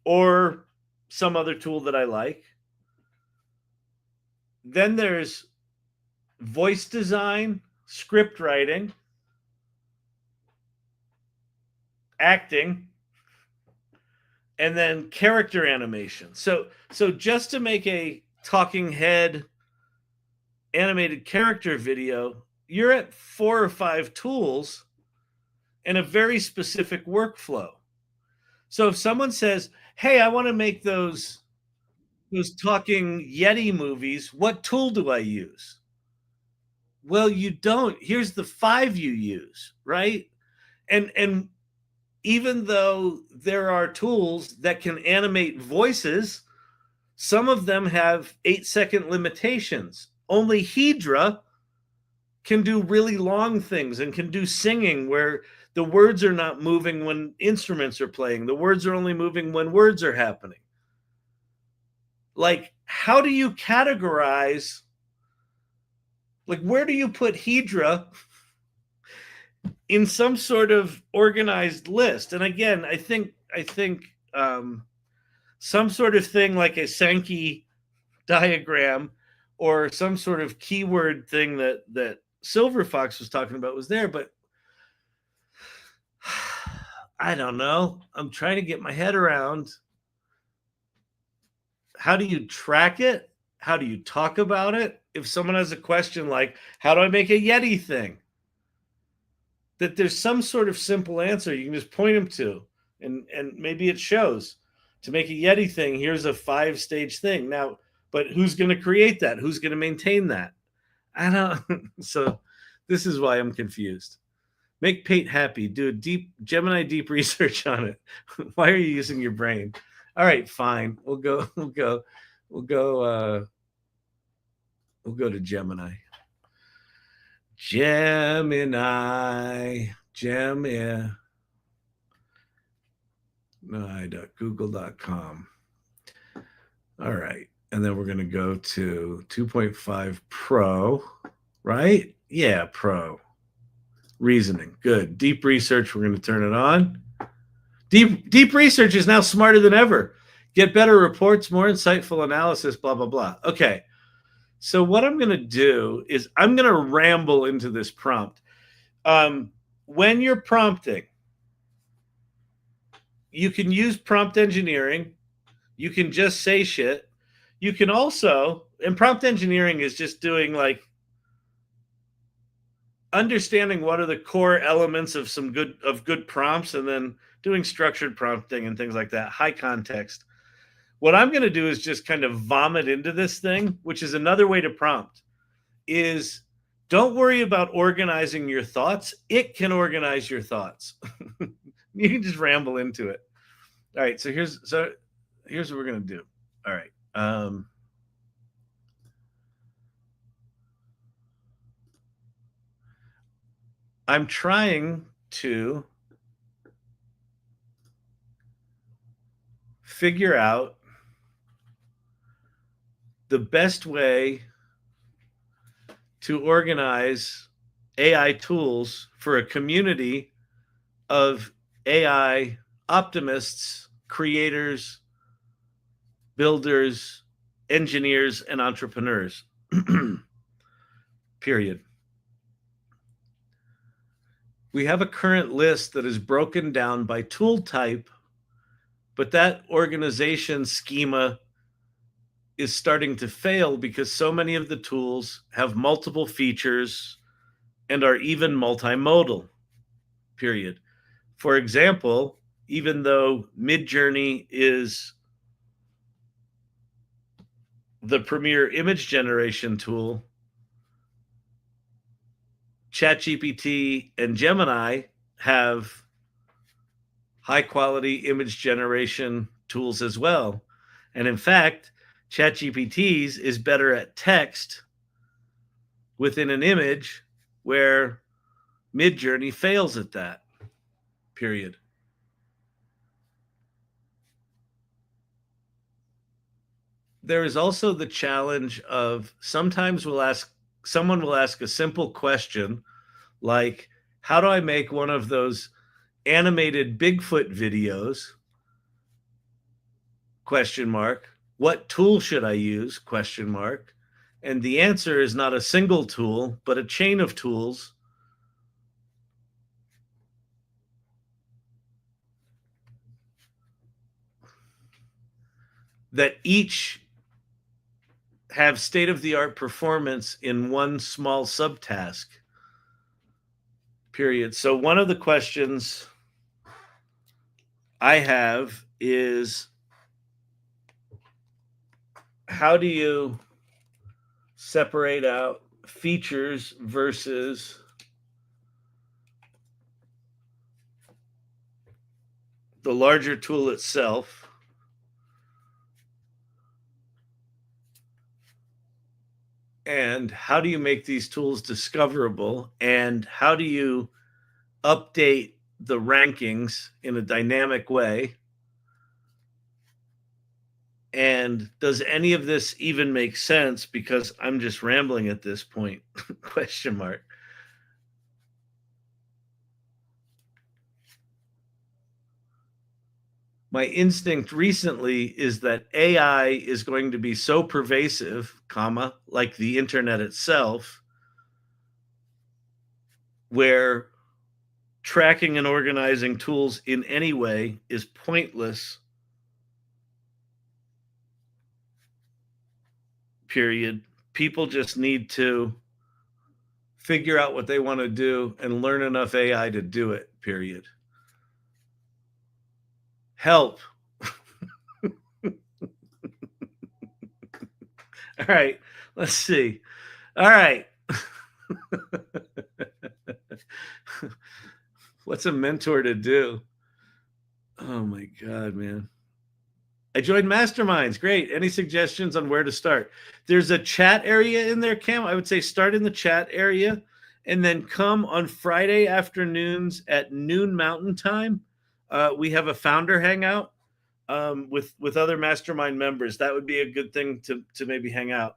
or some other tool that I like. Then there's voice design, script writing, acting, and then character animation. So just to make a talking head animated character video, you're at 4 or 5 tools and a very specific workflow. So if someone says, hey, I want to make those talking Yeti movies, what tool do I use? Well, you don't. Here's the 5 you use, right? And even though there are tools that can animate voices, some of them have 8-second limitations. Only Hedra can do really long things and can do singing where the words are not moving when instruments are playing. The words are only moving when words are happening. Like, how do you categorize? Like, where do you put Hedra in some sort of organized list? And again, I think some sort of thing like a Sankey diagram or some sort of keyword thing that Silver Fox was talking about was there, but I don't know. I'm trying to get my head around, how do you track it? How do you talk about it? If someone has a question like, how do I make a Yeti thing? That there's some sort of simple answer you can just point them to, and maybe it shows. To make a Yeti thing, here's a 5-stage thing. Now, but who's going to create that? Who's going to maintain that? I don't. So this is why I'm confused. Make Pate happy. Do a Gemini deep research on it. Why are you using your brain? All right, fine. We'll go to Gemini. Gemini.google.com. All right. And then we're going to go to 2.5 Pro, right? Yeah, Pro. Reasoning. Good. Deep research. We're going to turn it on. Deep research is now smarter than ever. Get better reports, more insightful analysis, blah, blah, blah. Okay. So what I'm going to do is I'm going to ramble into this prompt. When you're prompting, you can use prompt engineering. You can just say shit. You can also, and prompt engineering is just doing like understanding what are the core elements of good prompts and then doing structured prompting and things like that, high context. What I'm going to do is just kind of vomit into this thing, which is another way to prompt, is don't worry about organizing your thoughts. It can organize your thoughts. You can just ramble into it. All right. So here's what we're going to do. All right. I'm trying to figure out the best way to organize AI tools for a community of AI optimists, creators, builders, engineers, and entrepreneurs. Period. We have a current list that is broken down by tool type, but that organization schema is starting to fail because so many of the tools have multiple features and are even multimodal. Period. For example, even though Midjourney is the premier image generation tool, Chat GPT and Gemini have high quality image generation tools as well. And in fact, Chat GPT's is better at text within an image, where Midjourney fails at that. Period. There is also the challenge of sometimes someone will ask a simple question like, how do I make one of those animated Bigfoot videos? Question mark. What tool should I use? Question mark. And the answer is not a single tool, but a chain of tools that each have state-of-the-art performance in one small subtask. Period. So one of the questions I have is, how do you separate out features versus the larger tool itself? And how do you make these tools discoverable? And how do you update the rankings in a dynamic way? And does any of this even make sense? Because I'm just rambling at this point. Question mark. My instinct recently is that AI is going to be so pervasive, like the internet itself, where tracking and organizing tools in any way is pointless. Period. People just need to figure out what they want to do and learn enough AI to do it. Period. Help. All right, let's see. All right. What's a mentor to do? Oh my God, man. I joined Masterminds. Great. Any suggestions on where to start? There's a chat area in there, Cam. I would say start in the chat area and then come on Friday afternoons at noon Mountain Time. We have a founder hangout with other Mastermind members. That would be a good thing to maybe hang out.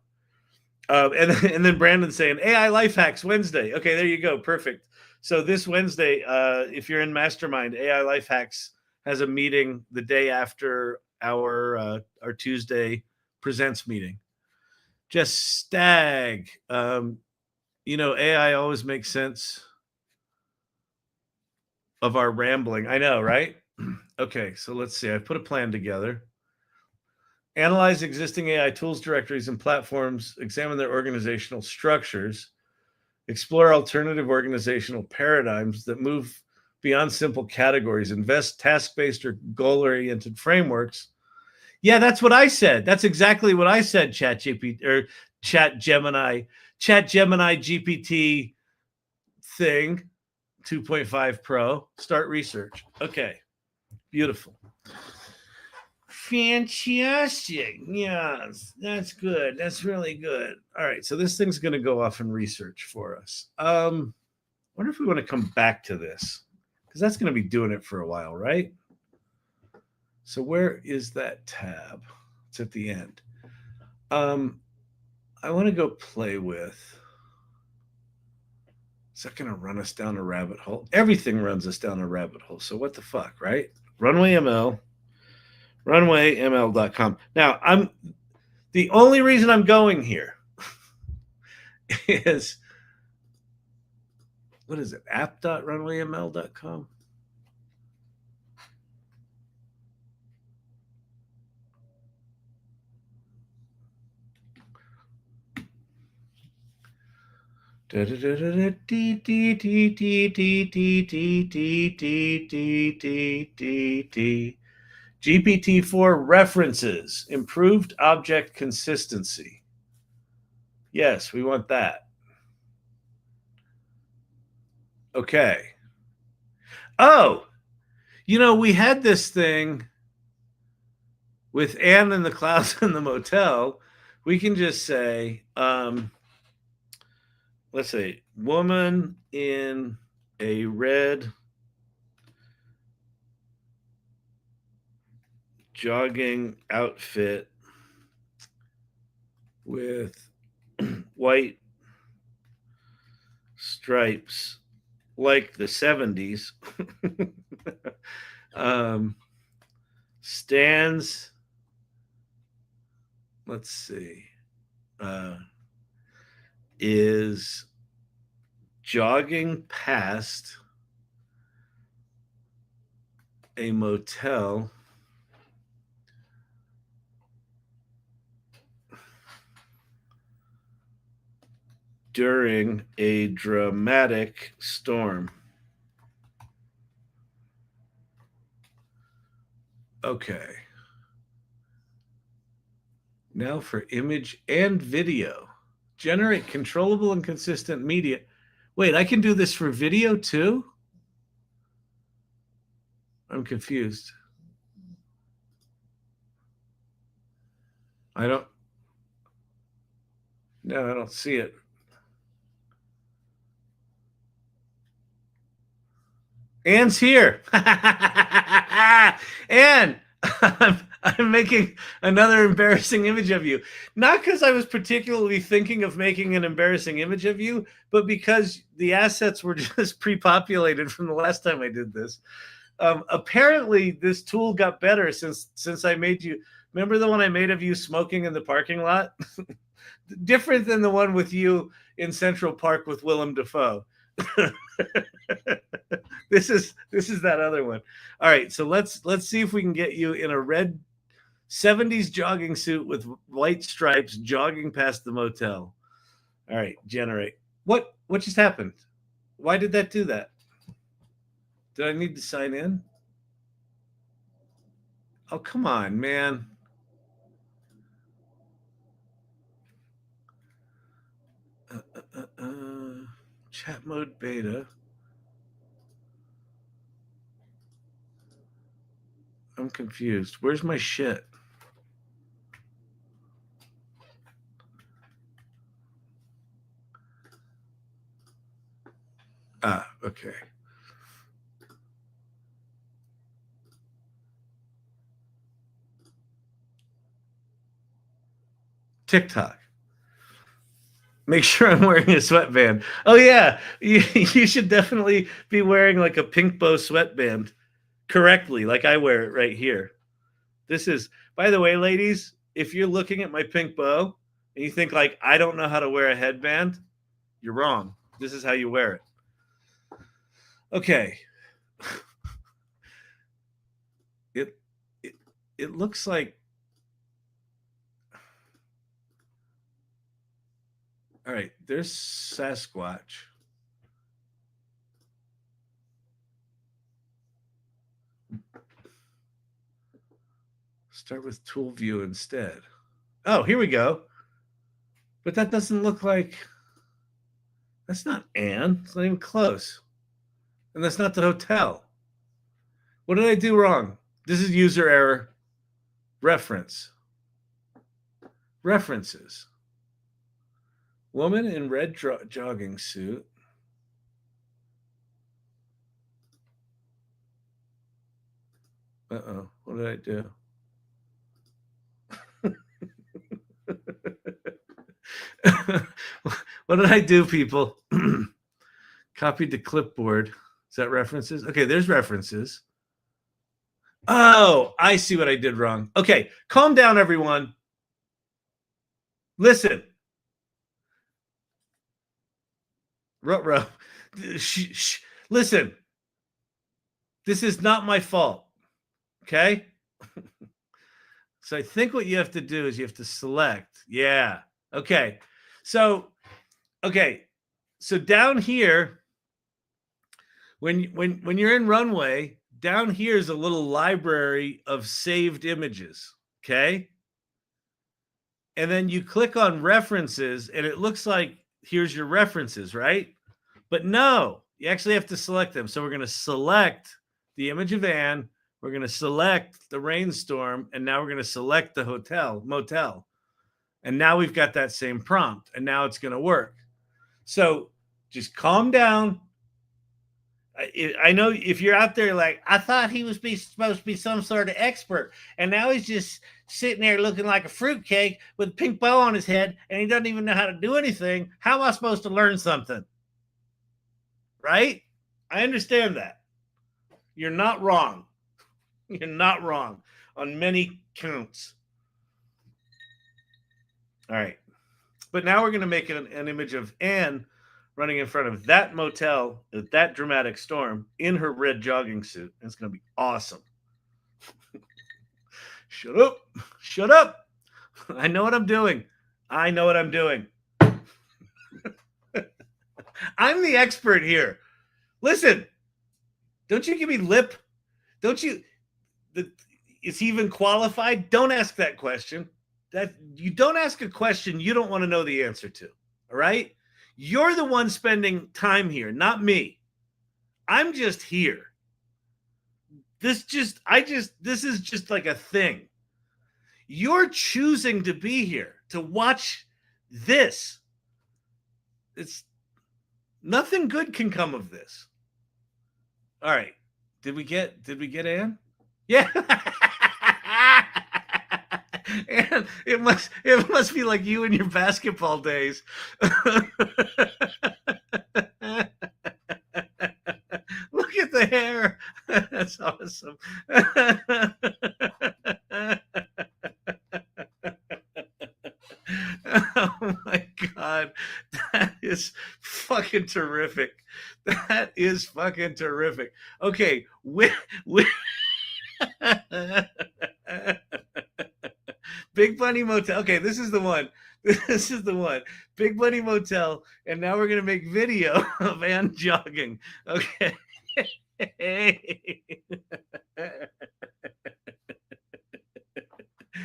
And then Brandon saying AI Life Hacks Wednesday. Okay, there you go. Perfect. So this Wednesday, if you're in Mastermind, AI Life Hacks has a meeting the day after our Tuesday presents meeting. Just stag. AI always makes sense of our rambling. I know, right? Okay, so let's see. I put a plan together. Analyze existing AI tools, directories, and platforms. Examine their organizational structures. Explore alternative organizational paradigms that move beyond simple categories. Invest task-based or goal-oriented frameworks. Yeah, that's what I said. That's exactly what I said, Chat GPT or Chat Gemini GPT thing, 2.5 Pro. Start research. Okay, beautiful. Fantastic. Yes, that's good. That's really good. All right, so this thing's going to go off in research for us. What wonder if we want to come back to this, because that's going to be doing it for a while, right? So where is that tab? It's at the end. I want to go play with. Is that going to run us down a rabbit hole? Everything runs us down a rabbit hole. So what the fuck, right? RunwayML, RunwayML.com. Now, the only reason I'm going here is, what is it? app.runwayml.com? GPT-4 references, improved object consistency. Yes, we want that. Okay. Oh, we had this thing with Anne and the Clouds in the Motel. We can just say, let's say, woman in a red jogging outfit with white stripes like the 70s stands, let's see, is jogging past a motel during a dramatic storm. Okay. Now for image and video. Generate controllable and consistent media. Wait, I can do this for video too? I'm confused. I don't see it. Anne's here. Anne, I'm making another embarrassing image of you. Not because I was particularly thinking of making an embarrassing image of you, but because the assets were just pre-populated from the last time I did this. Apparently, this tool got better since I made you. Remember the one I made of you smoking in the parking lot? Different than the one with you in Central Park with Willem Dafoe. This is that other one. All right, so let's see if we can get you in a red 70s jogging suit with white stripes jogging past the motel. All right, generate. What just happened? Why did that do that? Did I need to sign in? Oh, come on, man. Chat mode beta. I'm confused. Where's my shit? Ah, okay. TikTok. Make sure I'm wearing a sweatband. Oh, yeah. You should definitely be wearing like a pink bow sweatband correctly, like I wear it right here. This is, by the way, ladies, if you're looking at my pink bow and you think like, I don't know how to wear a headband, you're wrong. This is how you wear it. Okay. It looks like, all right, there's Sasquatch. Start with tool view instead. Oh, here we go. But that doesn't look like, that's not Anne. It's not even close. And that's not the hotel. What did I do wrong? This is user error. Reference. References. Woman in red jogging suit. Uh-oh. What did I do? What did I do, people? Copied the clipboard. Is that references? Okay, there's references. Oh, I see what I did wrong. Okay, calm down, everyone. Listen. Ruh-roh. Listen. This is not my fault. Okay? So I think what you have to do is you have to select. Yeah. Okay. So down here, when you're in Runway, down here is a little library of saved images. Okay. And then you click on references and it looks like here's your references, right? But no, you actually have to select them. So we're going to select the image of Anne. We're going to select the rainstorm. And now we're going to select the motel. And now we've got that same prompt. And now it's going to work. So just calm down. I know if you're out there like, I thought he was supposed to be some sort of expert. And now he's just sitting there looking like a fruitcake with a pink bow on his head. And he doesn't even know how to do anything. How am I supposed to learn something? Right? I understand that. You're not wrong. You're not wrong on many counts. All right. But now we're going to make an image of Anne running in front of that motel at that dramatic storm in her red jogging suit. It's going to be awesome. Shut up. Shut up. I know what I'm doing. I know what I'm doing. I'm the expert here. Listen, don't you give me lip? Don't you? Is he even qualified? Don't ask that question. That you don't ask a question you don't want to know the answer to. All right? You're the one spending time here, not me. I'm just here. This is just like a thing. You're choosing to be here, to watch this. It's nothing good can come of this. All right. Did we get Anne? Yeah. And it must be like you and your basketball days. Look at the hair. That's awesome. Oh my God. That is fucking terrific. That is fucking terrific. Okay. Big Bunny Motel. Okay, this is the one. This is the one. Big Bunny Motel. And now we're going to make video of Anne jogging. Okay.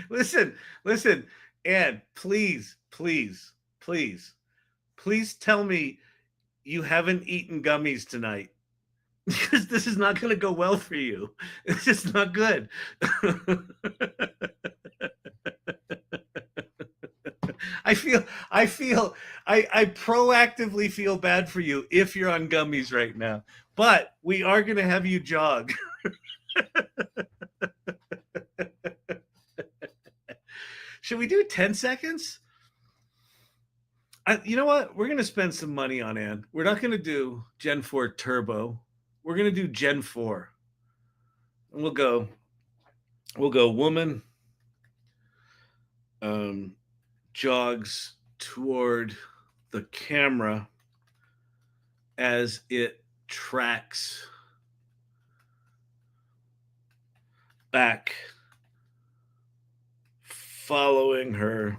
Listen. Anne, please tell me you haven't eaten gummies tonight. Because this is not going to go well for you. It's just not good. I proactively feel bad for you if you're on gummies right now, but we are going to have you jog. Should we do 10 seconds? You know what? We're going to spend some money on Anne. We're not going to do Gen 4 Turbo. We're going to do Gen 4. And we'll go woman jogs toward the camera as it tracks back, following her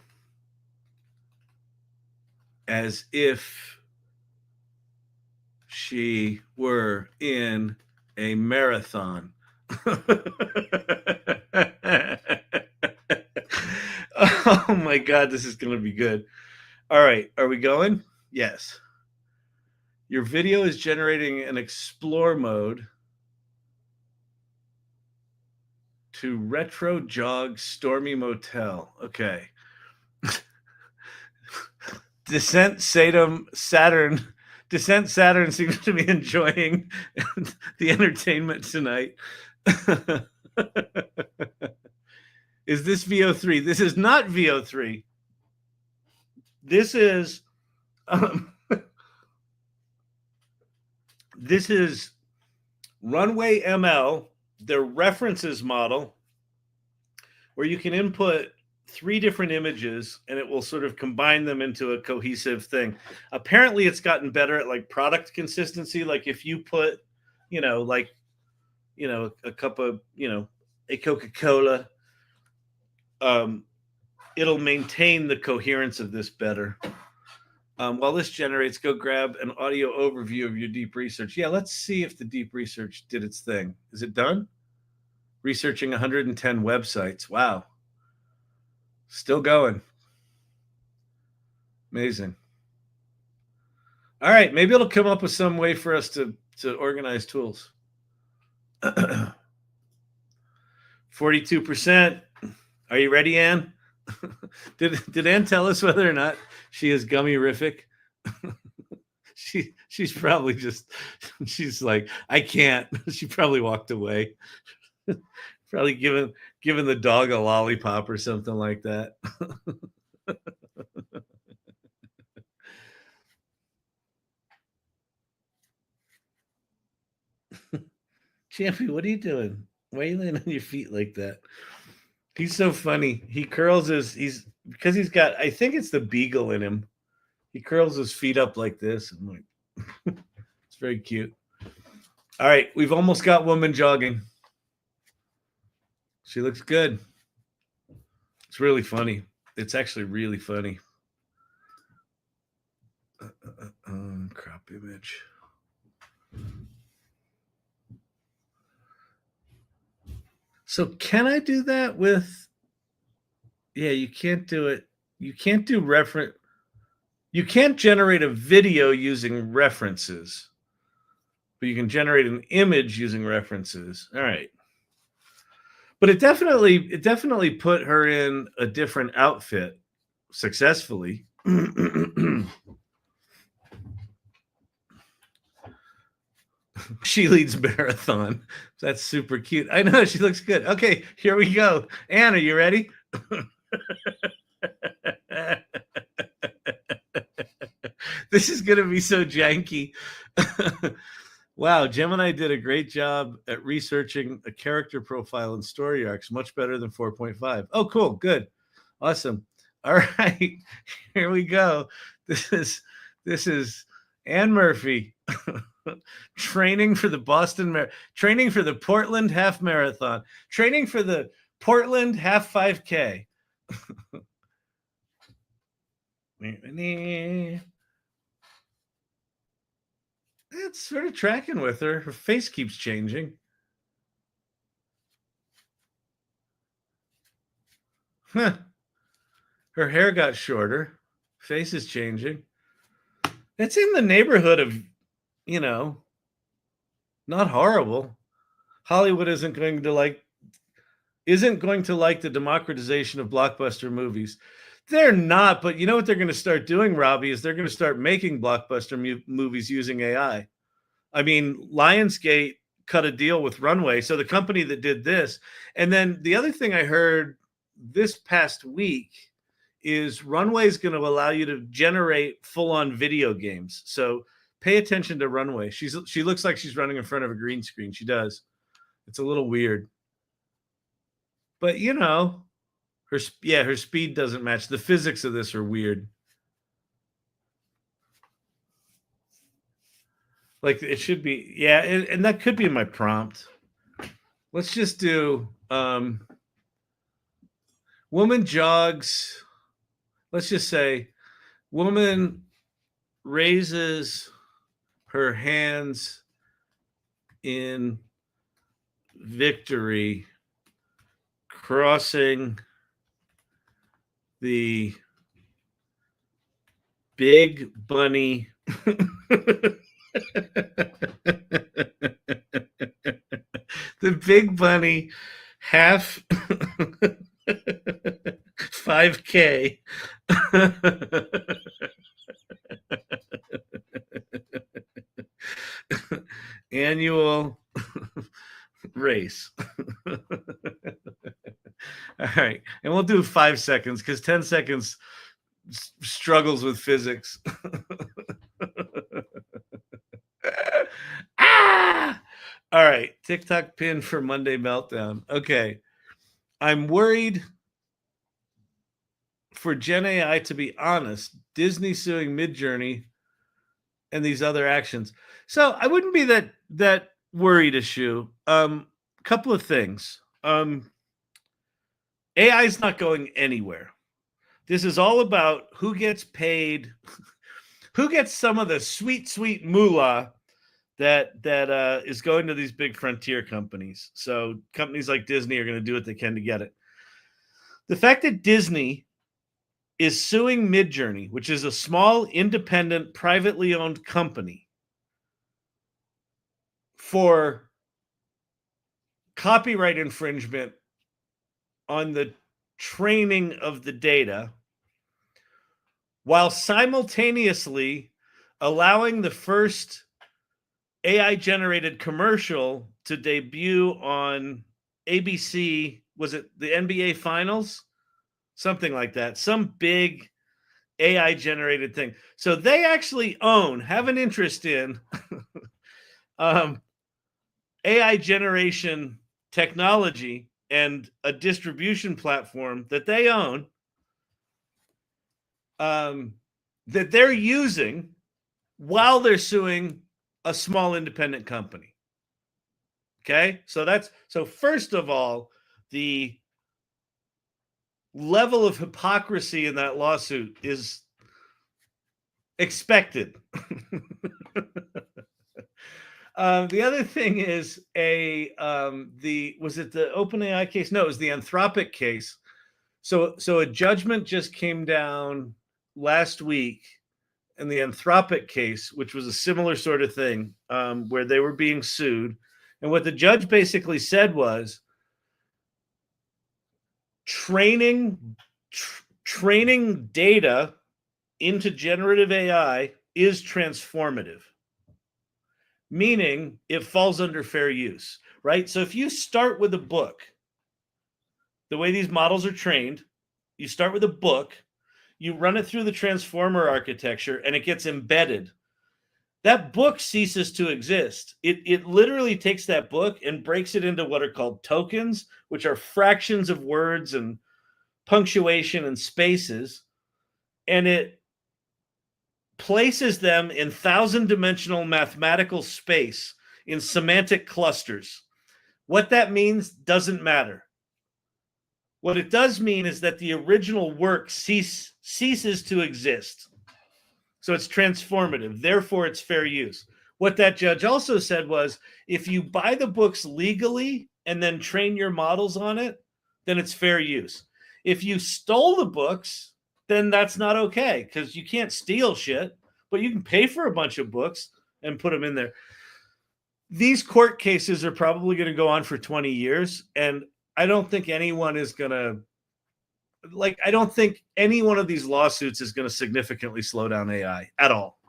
as if she were in a marathon. Oh my God, this is going to be good. All right, are we going? Yes. Your video is generating an explore mode to retro jog stormy motel. Okay. Descent Saturn seems to be enjoying the entertainment tonight. Is this VO3? This is not VO3. This is this is RunwayML, their references model, where you can input 3 different images and it will sort of combine them into a cohesive thing. Apparently it's gotten better at like product consistency. Like if you put, a cup of, a Coca-Cola, it'll maintain the coherence of this better. While this generates, go grab an audio overview of your deep research. Yeah, let's see if the deep research did its thing. Is it done? Researching 110 websites. Wow. Still going. Amazing. All right, maybe it'll come up with some way for us to organize tools. 42%. Are you ready, Anne? Did Anne tell us whether or not she is gummy-rific? She's probably she's like, I can't. She probably walked away. Probably giving the dog a lollipop or something like that. Champy, what are you doing? Why are you laying on your feet like that? He's so funny. He curls because he's got, I think it's the beagle in him. He curls his feet up like this. I'm like, it's very cute. All right, we've almost got woman jogging. She looks good. It's really funny. It's actually really funny. Crop image. So can I do that with? Yeah, you can't do it. You can't do reference. You can't generate a video using references, but you can generate an image using references. All right. But it definitely put her in a different outfit successfully. She leads marathon. That's super cute. I know, she looks good. Okay, here we go. Anne, are you ready? This is going to be so janky. Wow, Gemini did a great job at researching a character profile and story arcs, much better than 4.5. Oh, cool. Good. Awesome. All right, here we go. This is Anne Murphy. Training for the training for the Portland half marathon, training for the Portland half 5K. It's sort of tracking with her. Her face keeps changing. Huh. Her hair got shorter. Face is changing. It's in the neighborhood of, not horrible. Hollywood isn't going to like the democratization of blockbuster movies. They're not, but you know what they're going to start doing, Robbie, is they're going to start making blockbuster movies using AI. I mean, Lionsgate cut a deal with Runway, so the company that did this. And then the other thing I heard this past week is Runway is going to allow you to generate full-on video games. So pay attention to Runway. She looks like she's running in front of a green screen. She does. It's a little weird. But, her speed doesn't match. The physics of this are weird. Like it should be. Yeah, and that could be my prompt. Let's just do woman jogs. Let's just say woman raises her hands in victory, crossing the big bunny. The big bunny half 5K. Annual race. All right. And we'll do 5 seconds because 10 seconds struggles with physics. Ah! All right. TikTok pin for Monday Meltdown. Okay. I'm worried for Gen AI, to be honest. Disney suing Midjourney and these other actions. So I wouldn't be that worried, issue. Couple of things. AI is not going anywhere. This is all about who gets paid, who gets some of the sweet moolah that is going to these big frontier companies. So companies like Disney are going to do what they can to get it. The fact that Disney is suing Midjourney, which is a small, independent, privately owned company, for copyright infringement on the training of the data, while simultaneously allowing the first AI-generated commercial to debut on ABC. Was it the NBA Finals? Something like that. Some big AI-generated thing. So they actually have an interest in AI generation technology and a distribution platform that they own, that they're using while they're suing a small independent company. Okay, so first of all, the level of hypocrisy in that lawsuit is expected. The other thing is was it the OpenAI case? No, it was the Anthropic case. So a judgment just came down last week in the Anthropic case, which was a similar sort of thing, where they were being sued. And what the judge basically said was training data into generative AI is transformative, meaning it falls under fair use, right? So if you start with a book, the way these models are trained, you start with a book, you run it through the transformer architecture, and it gets embedded. That book ceases to exist. It literally takes that book and breaks it into what are called tokens, which are fractions of words and punctuation and spaces, and it places them in 1,000-dimensional mathematical space in semantic clusters. What that means doesn't matter. What it does mean is that the original work ceases to exist. So it's transformative. Therefore, it's fair use. What that judge also said was, if you buy the books legally and then train your models on it, then it's fair use. If you stole the books, then that's not okay, because you can't steal shit, but you can pay for a bunch of books and put them in there. These court cases are probably going to go on for 20 years, and I don't think anyone is going to, I don't think any one of these lawsuits is going to significantly slow down AI at all.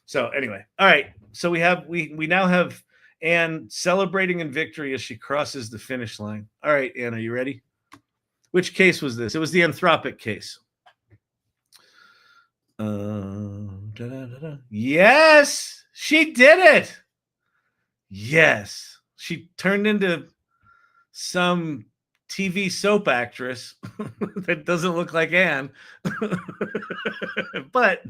So anyway, all right. So we now have Anne celebrating in victory as she crosses the finish line. All right, Anne, are you ready? Which case was this? It was the Anthropic case. Yes, she did it. Yes, she turned into some TV soap actress that doesn't look like Anne, but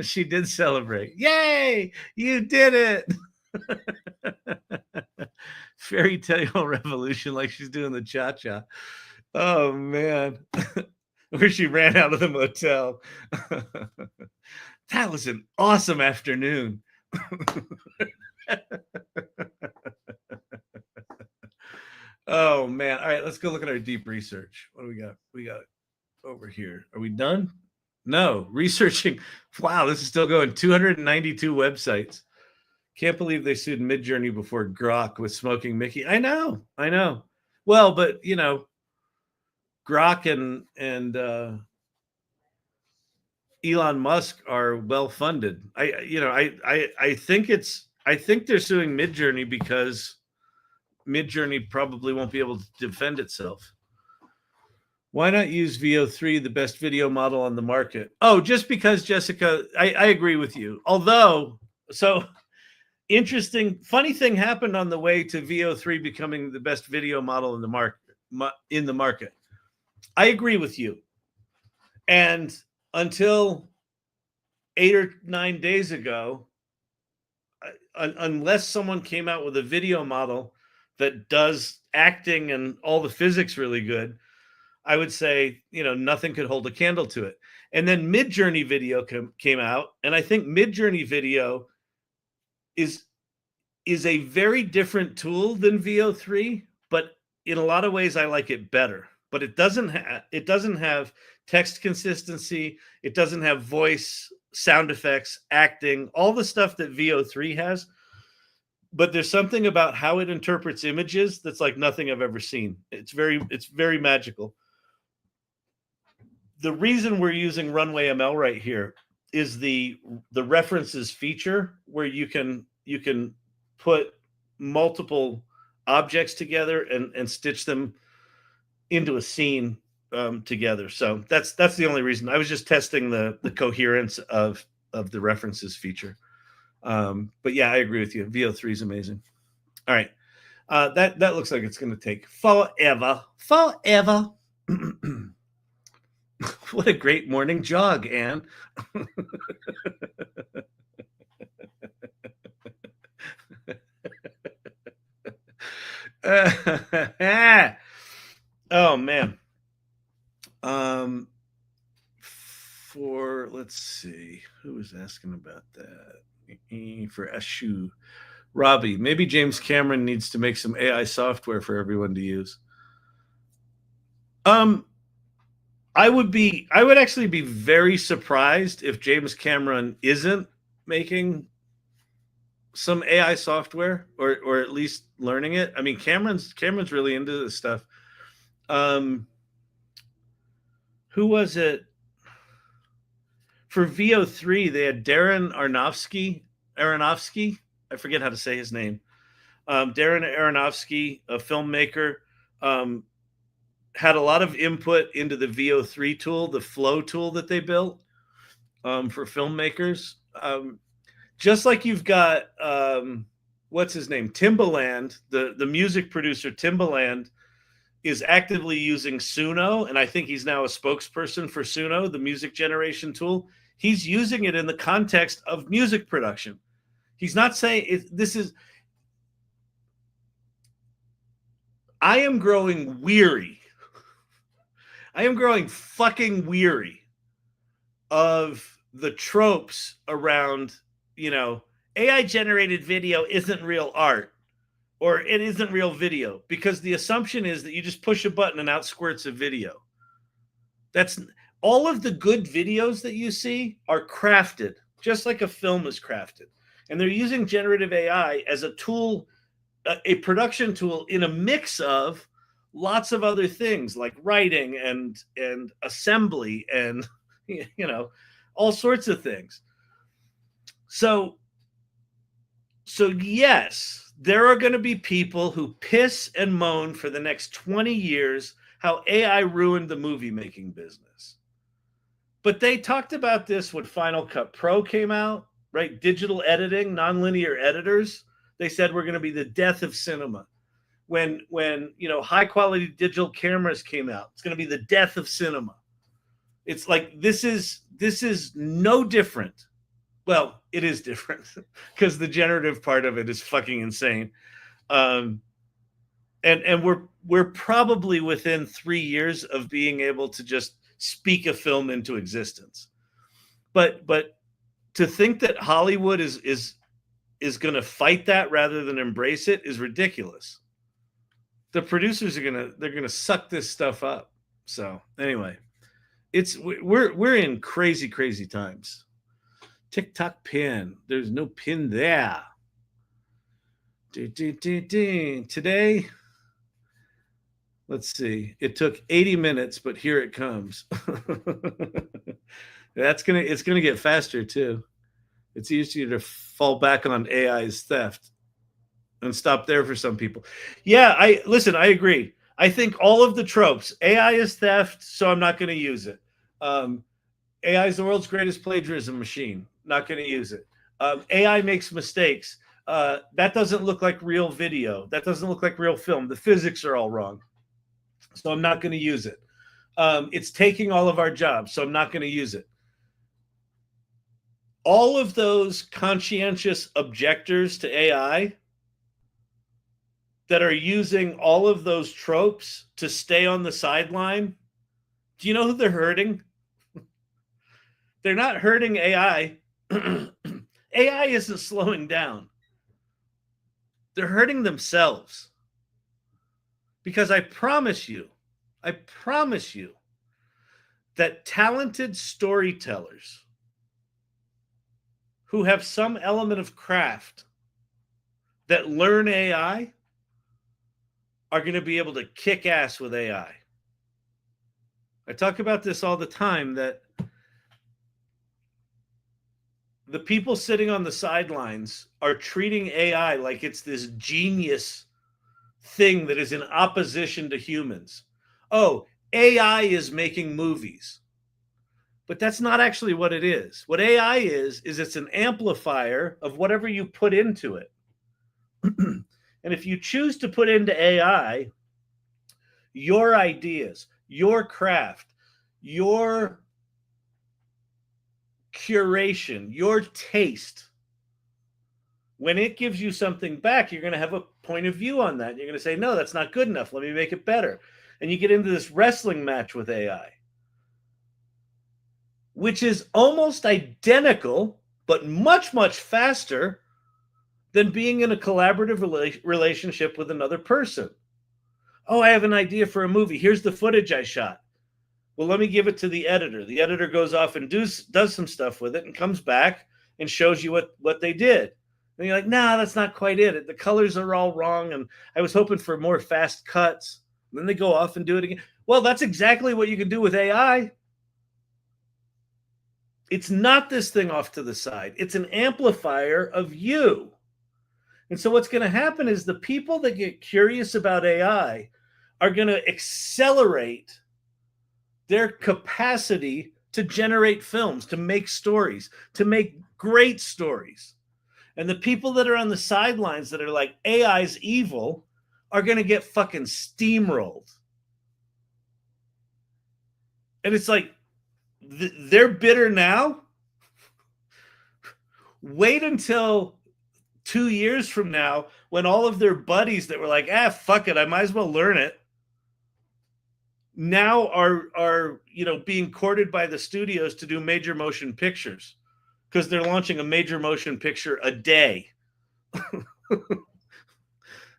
she did celebrate. Yay, you did it. Fairy tale revolution, like she's doing the cha-cha. Oh, man. Where she ran out of the motel. That was an awesome afternoon. Oh, man. All right, let's go look at our deep research. What do we got? We got over here. Are we done? No. Researching. Wow, this is still going. 292 websites. Can't believe they sued Midjourney before Grok with Smoking Mickey. I know. Well, but, Grok and Elon Musk are well funded. I think they're suing Midjourney because Midjourney probably won't be able to defend itself. Why not use VO3, the best video model on the market? Oh, just because, Jessica, I agree with you. Although, so interesting, funny thing happened on the way to VO3 becoming the best video model in the market. I agree with you. And until 8 or 9 days ago, unless someone came out with a video model that does acting and all the physics really good, I would say, nothing could hold a candle to it. And then Midjourney video came out, and I think Midjourney video is a very different tool than VO3, but in a lot of ways I like it better. But it doesn't have text consistency, it doesn't have voice, sound effects, acting, all the stuff that VO3 has. But there's something about how it interprets images that's like nothing I've ever seen. It's very magical. The reason we're using RunwayML right here is the references feature, where you can put multiple objects together and stitch them into a scene together. So that's the only reason. I was just testing the coherence of the references feature. But yeah, I agree with you. VO3 is amazing. All right. That looks like it's going to take forever. What a great morning jog, Anne. Oh man. Let's see, who was asking about that? For Ashu, Robbie, maybe James Cameron needs to make some AI software for everyone to use. I would actually be very surprised if James Cameron isn't making some AI software, or at least learning it. I mean, Cameron's really into this stuff. Who was it? For VO3, they had Darren Aronofsky. I forget how to say his name. Darren Aronofsky, a filmmaker, had a lot of input into the VO3 tool, the flow tool that they built for filmmakers. Just like you've got, what's his name? Timbaland, the music producer Timbaland is actively using Suno, and I think he's now a spokesperson for Suno, the music generation tool. He's using it in the context of music production. He's not saying this is... I am growing weary. I am growing fucking weary of the tropes around, AI generated video isn't real art, or it isn't real video, because the assumption is that you just push a button and out squirts a video. That's all of the good videos that you see are crafted just like a film is crafted. And they're using generative AI as a tool, a production tool in a mix of lots of other things like writing and assembly and, all sorts of things. So yes, there are going to be people who piss and moan for the next 20 years how AI ruined the movie making business. But they talked about this when Final Cut Pro came out, right? Digital editing, nonlinear editors. They said we're going to be the death of cinema. When high quality digital cameras came out, it's going to be the death of cinema. It's like this is no different. Well, it is different because the generative part of it is fucking insane. And we're probably within 3 years of being able to just speak a film into existence. But to think that Hollywood is going to fight that rather than embrace it is ridiculous. The producers are they're gonna suck this stuff up. So anyway, we're in crazy times. TikTok pin. There's no pin there. Today, let's see. It took 80 minutes, but here it comes. It's gonna get faster too. It's easier to fall back on AI's theft. and stop there for some people. Yeah, I agree. I think all of the tropes, AI is theft, so I'm not going to use it. AI is the world's greatest plagiarism machine. Not going to use it. AI makes mistakes. That doesn't look like real video. That doesn't look like real film. The physics are all wrong. So I'm not going to use it. It's taking all of our jobs, so I'm not going to use it. All of those conscientious objectors to AI that are using all of those tropes to stay on the sideline, do you know who they're hurting? They're not hurting AI. AI isn't slowing down. They're hurting themselves. Because I promise you that talented storytellers who have some element of craft that learn AI are going to be able to kick ass with AI. I talk about this all the time, that the people sitting on the sidelines are treating AI like it's this genius thing that is in opposition to humans. Oh, AI is making movies. But that's not actually what it is. What AI is it's an amplifier of whatever you put into it. And if you choose to put into AI your ideas, your craft, your curation, your taste, when it gives you something back, you're going to have a point of view on that. You're going to say, no, that's not good enough. Let me make it better. And you get into this wrestling match with AI, which is almost identical, but much, much faster than being in a collaborative relationship with another person. Oh, I have an idea for a movie. Here's the footage I shot. Well, let me give it to the editor. The editor goes off and does some stuff with it and comes back and shows you what they did. And you're like, nah, that's not quite it. The colors are all wrong, and I was hoping for more fast cuts. And then they go off and do it again. Well, that's exactly what you can do with AI. It's not this thing off to the side. It's an amplifier of you. And so what's going to happen is the people that get curious about AI are going to accelerate their capacity to generate films, to make stories, to make great stories. And the people that are on the sidelines that are like, AI's evil, are going to get fucking steamrolled. And it's like, they're bitter now. Wait until 2 years from now, when all of their buddies that were like, fuck it, I might as well learn it, now are being courted by the studios to do major motion pictures because they're launching a major motion picture a day.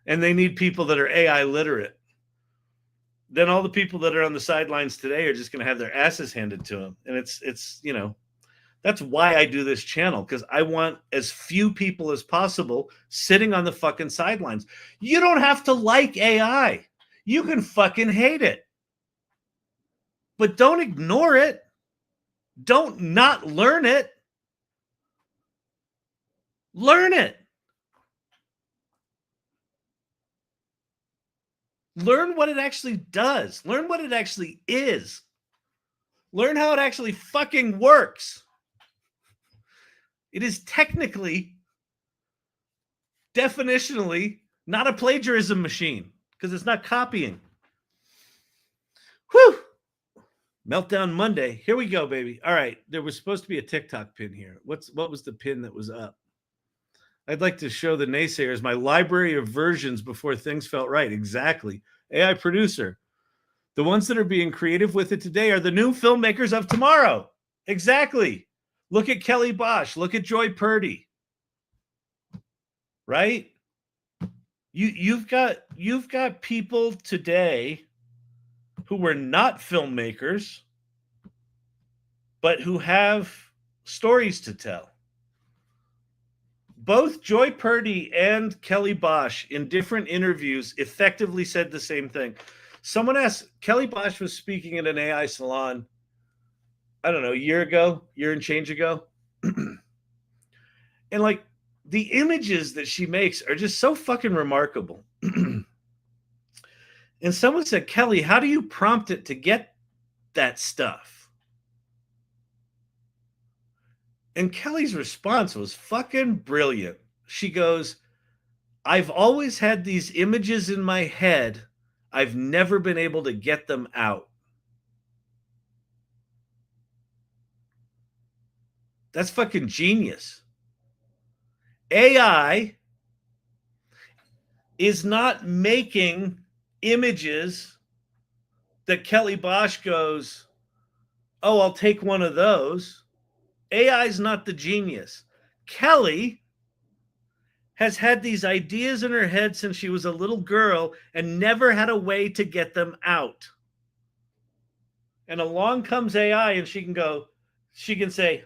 And they need people that are AI literate. Then all the people that are on the sidelines today are just going to have their asses handed to them. And it's that's why I do this channel, because I want as few people as possible sitting on the fucking sidelines. You don't have to like AI. You can fucking hate it. But don't ignore it. Don't not learn it. Learn it. Learn what it actually does. Learn what it actually is. Learn how it actually fucking works. It is technically, definitionally, not a plagiarism machine because it's not copying. Whew. Meltdown Monday. Here we go, baby. All right. There was supposed to be a TikTok pin here. What was the pin that was up? I'd like to show the naysayers my library of versions before things felt right. Exactly. AI producer. The ones that are being creative with it today are the new filmmakers of tomorrow. Exactly. Look at Kelly Bosch. Look at Joy Purdy. Right? You've got people today who were not filmmakers, but who have stories to tell. Both Joy Purdy and Kelly Bosch in different interviews effectively said the same thing. Someone asked, Kelly Bosch was speaking at an AI salon, I don't know, a year and change ago. And like, the images that she makes are just so fucking remarkable. And someone said, Kelly, how do you prompt it to get that stuff? And Kelly's response was fucking brilliant. She goes, I've always had these images in my head. I've never been able to get them out. That's fucking genius. AI is not making images that Kelly Bosch goes, oh, I'll take one of those. AI is not the genius. Kelly has had these ideas in her head since she was a little girl and never had a way to get them out. And along comes AI and she can say,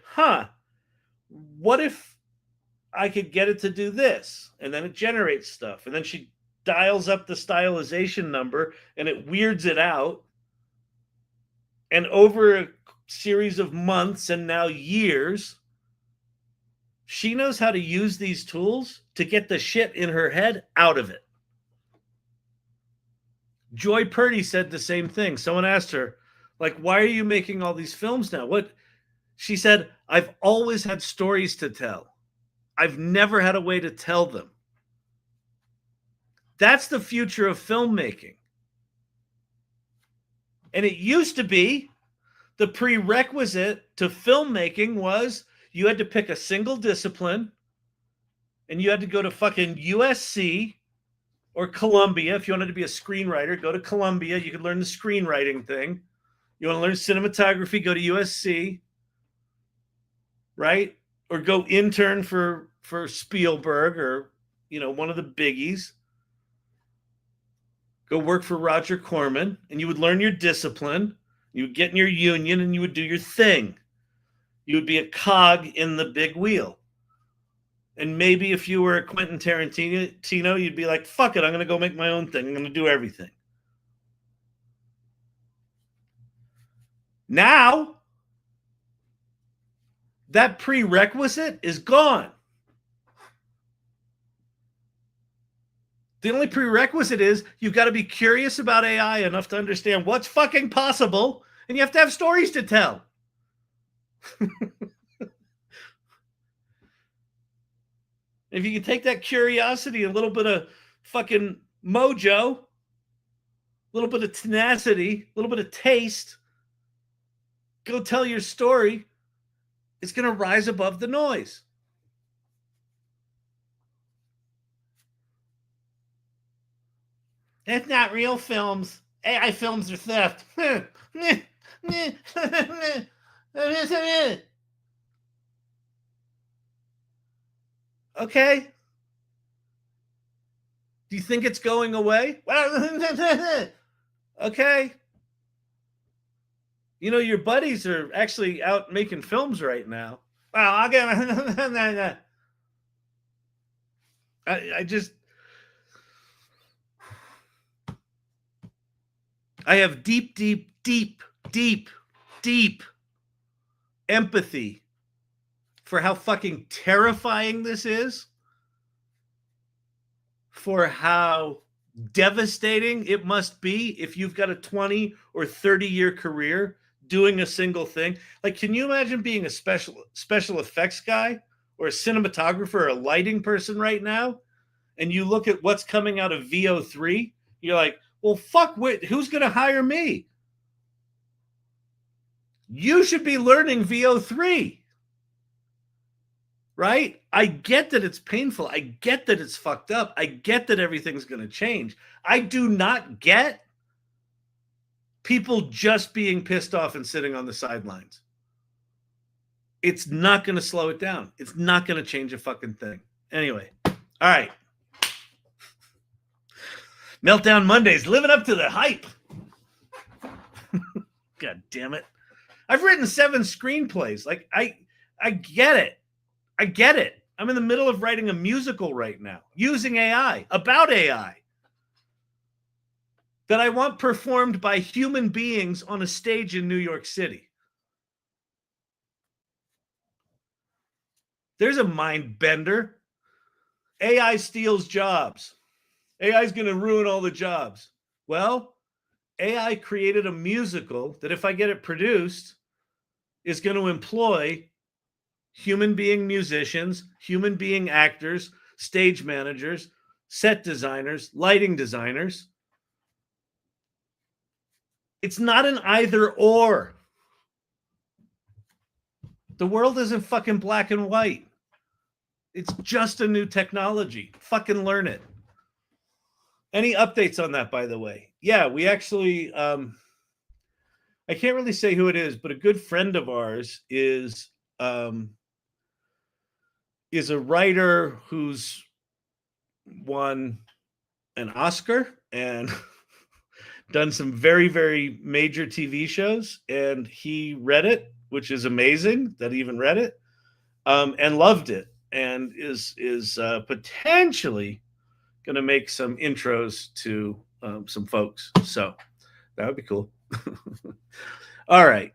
what if I could get it to do this? And then it generates stuff. And then she dials up the stylization number and it weirds it out. And over a series of months and now years, she knows how to use these tools to get the shit in her head out of it. Joy Purdy said the same thing. Someone asked her, like, why are you making all these films now? What? She said, I've always had stories to tell. I've never had a way to tell them. That's the future of filmmaking. And it used to be the prerequisite to filmmaking was you had to pick a single discipline and you had to go to fucking USC or Columbia. If you wanted to be a screenwriter, go to Columbia. You could learn the screenwriting thing. You want to learn cinematography, go to USC, right? Or go intern for Spielberg or, one of the biggies. Go work for Roger Corman, and you would learn your discipline. You would get in your union, and you would do your thing. You would be a cog in the big wheel. And maybe if you were a Quentin Tarantino, you'd be like, fuck it, I'm going to go make my own thing. I'm going to do everything. Now, that prerequisite is gone. The only prerequisite is you've got to be curious about AI enough to understand what's fucking possible, and you have to have stories to tell. If you can take that curiosity, a little bit of fucking mojo, a little bit of tenacity, a little bit of taste, go tell your story, it's going to rise above the noise. That's not real films. AI films are theft. Okay. Do you think it's going away? Okay. Your buddies are actually out making films right now. Well, I'll get. I have deep empathy for how fucking terrifying this is, for how devastating it must be if you've got a 20 or 30-year career doing a single thing. Like, can you imagine being a special effects guy or a cinematographer or a lighting person right now, and you look at what's coming out of VO3, you're like, well, fuck, who's going to hire me? You should be learning VO3. Right? I get that it's painful. I get that it's fucked up. I get that everything's going to change. I do not get people just being pissed off and sitting on the sidelines. It's not going to slow it down. It's not going to change a fucking thing. Anyway. All right. Meltdown Mondays, living up to the hype. God damn it. I've written 7 screenplays. Like, I get it. I get it. I'm in the middle of writing a musical right now using AI, about AI, that I want performed by human beings on a stage in New York City. There's a mind bender. AI steals jobs. AI is going to ruin all the jobs. Well, AI created a musical that, if I get it produced, is going to employ human being musicians, human being actors, stage managers, set designers, lighting designers. It's not an either or. The world isn't fucking black and white. It's just a new technology. Fucking learn it. Any updates on that, by the way? Yeah, we actually, I can't really say who it is, but a good friend of ours is a writer who's won an Oscar and done some very, very major TV shows. And he read it, which is amazing that he even read it, and loved it, and is potentially going to make some intros to some folks. So that would be cool. All right.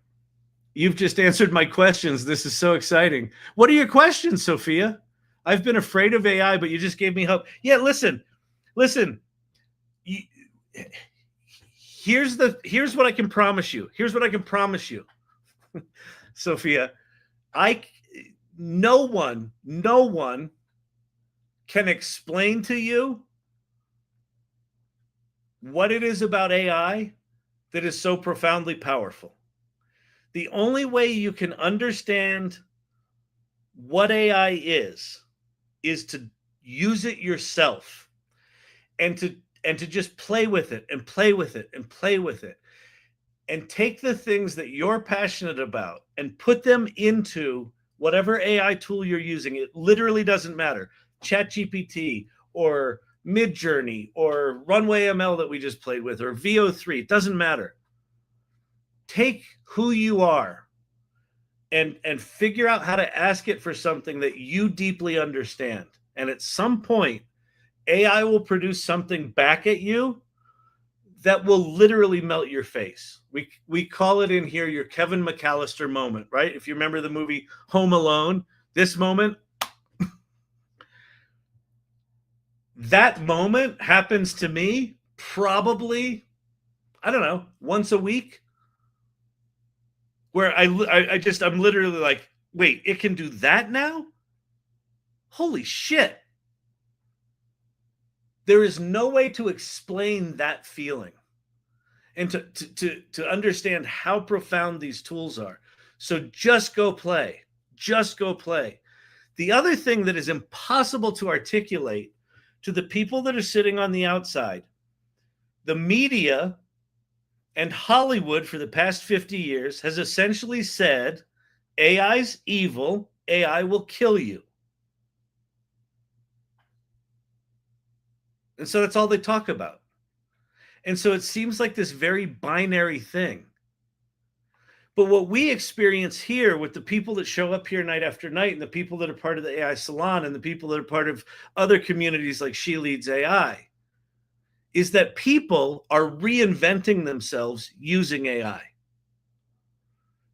You've just answered my questions. This is so exciting. What are your questions, Sophia? I've been afraid of AI, but you just gave me hope. Yeah, listen. Here's what I can promise you. Here's what I can promise you, Sophia. No one can explain to you what it is about AI that is so profoundly powerful. The only way you can understand what AI is to use it yourself, and to just play with it and play with it and play with it, and take the things that you're passionate about and put them into whatever AI tool you're using. It literally doesn't matter. Chat GPT or Midjourney or RunwayML that we just played with, or VO3, it doesn't matter. Take who you are and figure out how to ask it for something that you deeply understand. And at some point, AI will produce something back at you that will literally melt your face. We call it in here your Kevin McAllister moment, right? If you remember the movie Home Alone, this moment, that moment happens to me probably, I don't know, once a week, where I'm literally like, wait, it can do that now? Holy shit. There is no way to explain that feeling and to understand how profound these tools are. So just go play. Just go play. The other thing that is impossible to articulate to the people that are sitting on the outside, the media and Hollywood for the past 50 years has essentially said, AI's evil, AI will kill you. And so that's all they talk about. And so it seems like this very binary thing. But what we experience here with the people that show up here night after night, and the people that are part of the AI Salon, and the people that are part of other communities like She Leads AI, is that people are reinventing themselves using AI.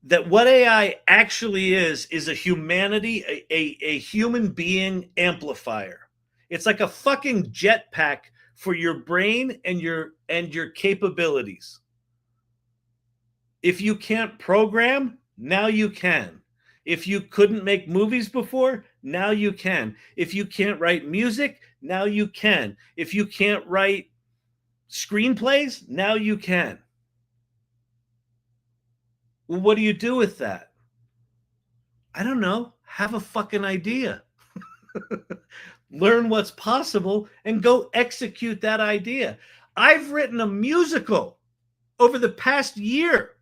That what AI actually is a humanity, a human being amplifier. It's like a fucking jetpack for your brain and your capabilities. If you can't program, now you can. If you couldn't make movies before, now you can. If you can't write music, now you can. If you can't write screenplays, now you can. Well, what do you do with that? I don't know. Have a fucking idea. Learn what's possible and go execute that idea. I've written a musical over the past year.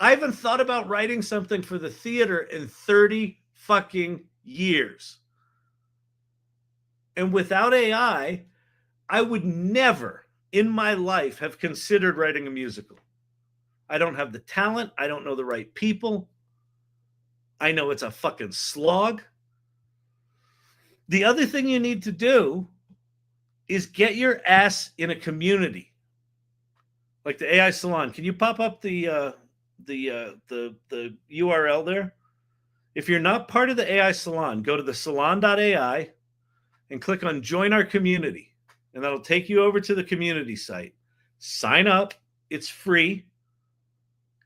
I haven't thought about writing something for the theater in 30 fucking years. And without AI, I would never in my life have considered writing a musical. I don't have the talent. I don't know the right people. I know it's a fucking slog. The other thing you need to do is get your ass in a community like the AI Salon. Can you pop up the URL there? If you're not part of the AI Salon, go to the salon.ai and click on Join Our Community. And that'll take you over to the community site. Sign up. It's free.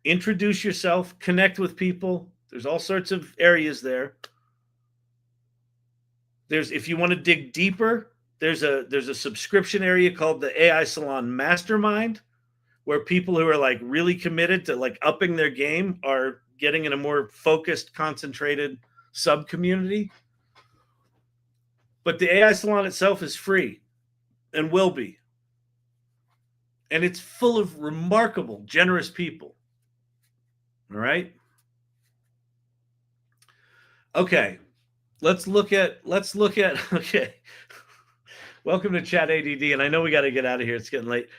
Introduce yourself. Connect with people. There's all sorts of areas there. If you want to dig deeper, there's a subscription area called the AI Salon Mastermind, where people who are like really committed to like upping their game are getting in a more focused, concentrated sub community. But the AI Salon itself is free and will be. And it's full of remarkable, generous people. All right. Okay. Let's look at okay. Welcome to Chat ADD. And I know we got to get out of here. It's getting late.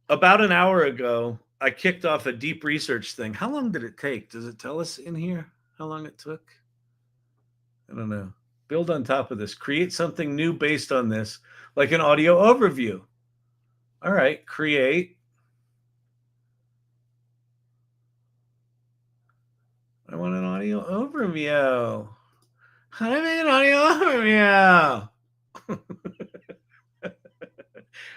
About an hour ago, I kicked off a deep research thing. How long did it take? Does it tell us in here how long it took? I don't know. Build on top of this. Create something new based on this, like an audio overview. All right, create. I want an audio overview. How do I make an audio overview? All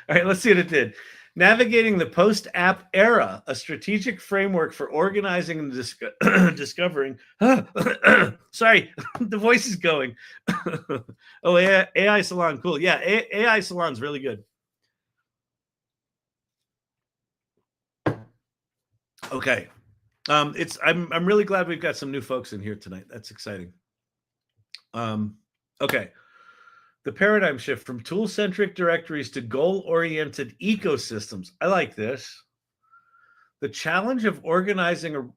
right, let's see what it did. Navigating the post-app era, a strategic framework for organizing and discovering. Sorry, the voice is going. Oh, AI Salon, cool. Yeah, AI Salon's really good. Okay, I'm really glad we've got some new folks in here tonight. That's exciting. Okay. The paradigm shift from tool-centric directories to goal-oriented ecosystems. I like this. The challenge of organizing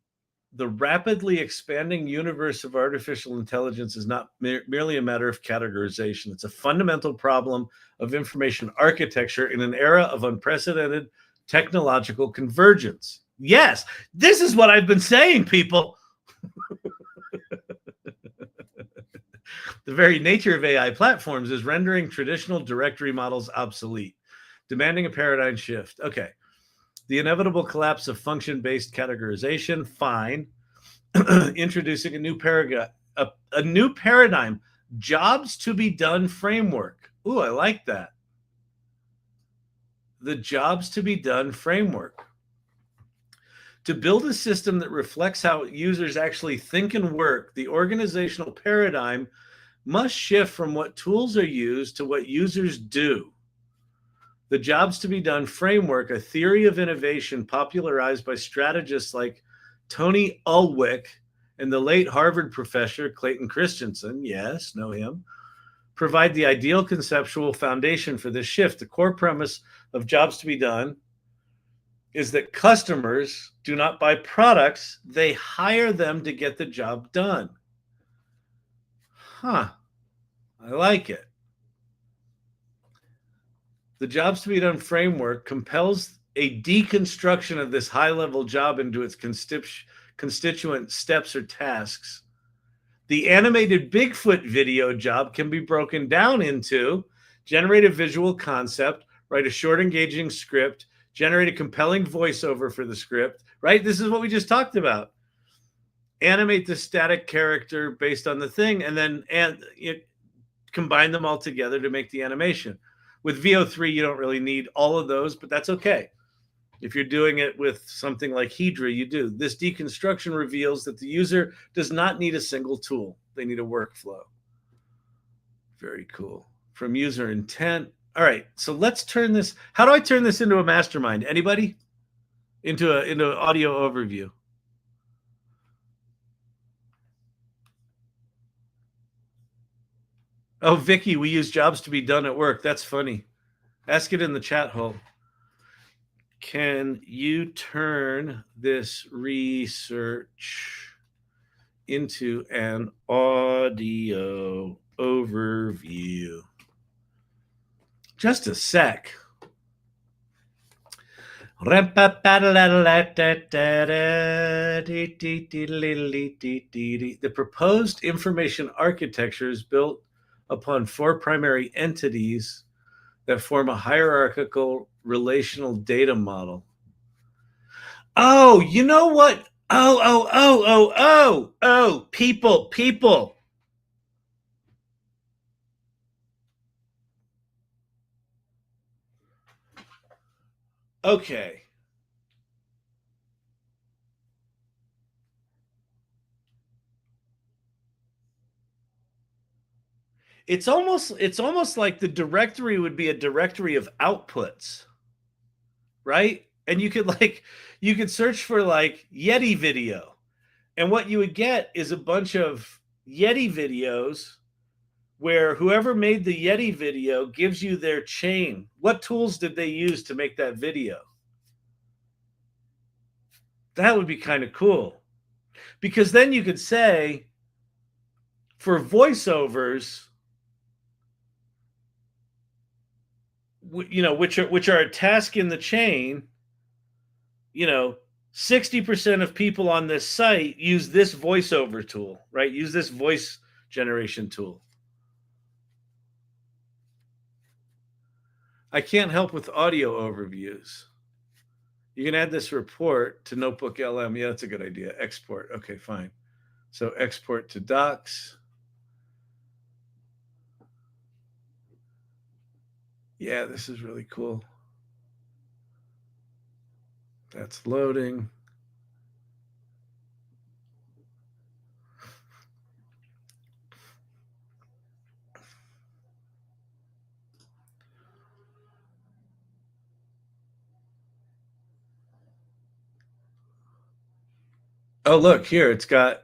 the rapidly expanding universe of artificial intelligence is not merely a matter of categorization. It's a fundamental problem of information architecture in an era of unprecedented technological convergence. Yes, this is what I've been saying, people. The very nature of AI platforms is rendering traditional directory models obsolete, demanding a paradigm shift. Okay. The inevitable collapse of function-based categorization, fine. Introducing a new paradigm, jobs to be done framework. Ooh, I like that. The jobs to be done framework. To build a system that reflects how users actually think and work, the organizational paradigm must shift from what tools are used to what users do. The jobs to be done framework, a theory of innovation popularized by strategists like Tony Ulwick and the late Harvard professor Clayton Christensen, yes, know him, provide the ideal conceptual foundation for this shift. The core premise of jobs to be done is that customers do not buy products, they hire them to get the job done. Huh. I like it. The jobs to be done framework compels a deconstruction of this high-level job into its constituent steps or tasks. The animated Bigfoot video job can be broken down into generate a visual concept, write a short, engaging script, generate a compelling voiceover for the script, right? This is what we just talked about. Animate the static character based on the thing, and then combine them all together to make the animation. With VO3, you don't really need all of those, but that's okay. If you're doing it with something like Hedra, you do. This deconstruction reveals that the user does not need a single tool. They need a workflow. Very cool. From user intent. All right, so let's turn this. How do I turn this into a mastermind? Anybody? Into an audio overview. Oh, Vicky, we use jobs to be done at work. That's funny. Ask it in the chat hole. Can you turn this research into an audio overview? Just a sec. The proposed information architecture is built upon 4 primary entities that form a hierarchical relational data model. Oh, you know what? Oh, people. Okay. It's almost like the directory would be a directory of outputs, right? And you could search for like Yeti video. And what you would get is a bunch of Yeti videos where whoever made the Yeti video gives you their chain. What tools did they use to make that video? That would be kind of cool. Because then you could say, for voiceovers, which are a task in the chain, 60% of people on this site use this voiceover tool, right? Use this voice generation tool. I can't help with audio overviews. You can add this report to NotebookLM. Yeah, that's a good idea. Export. Okay, fine. So export to docs. Yeah, this is really cool. That's loading. Oh, look here. It's got.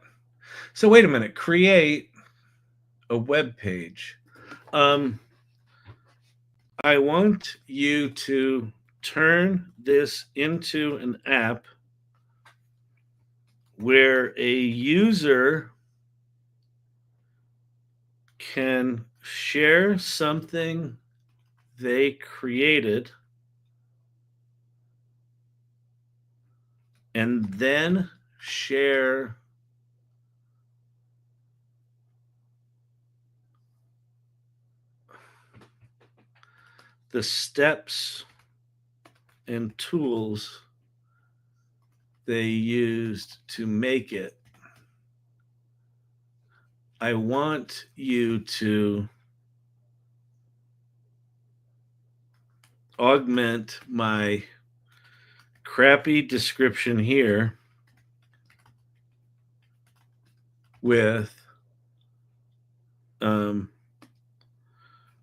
So wait a minute. Create a web page. I want you to turn this into an app where a user can share something they created and then share the steps and tools they used to make it. I want you to augment my crappy description here with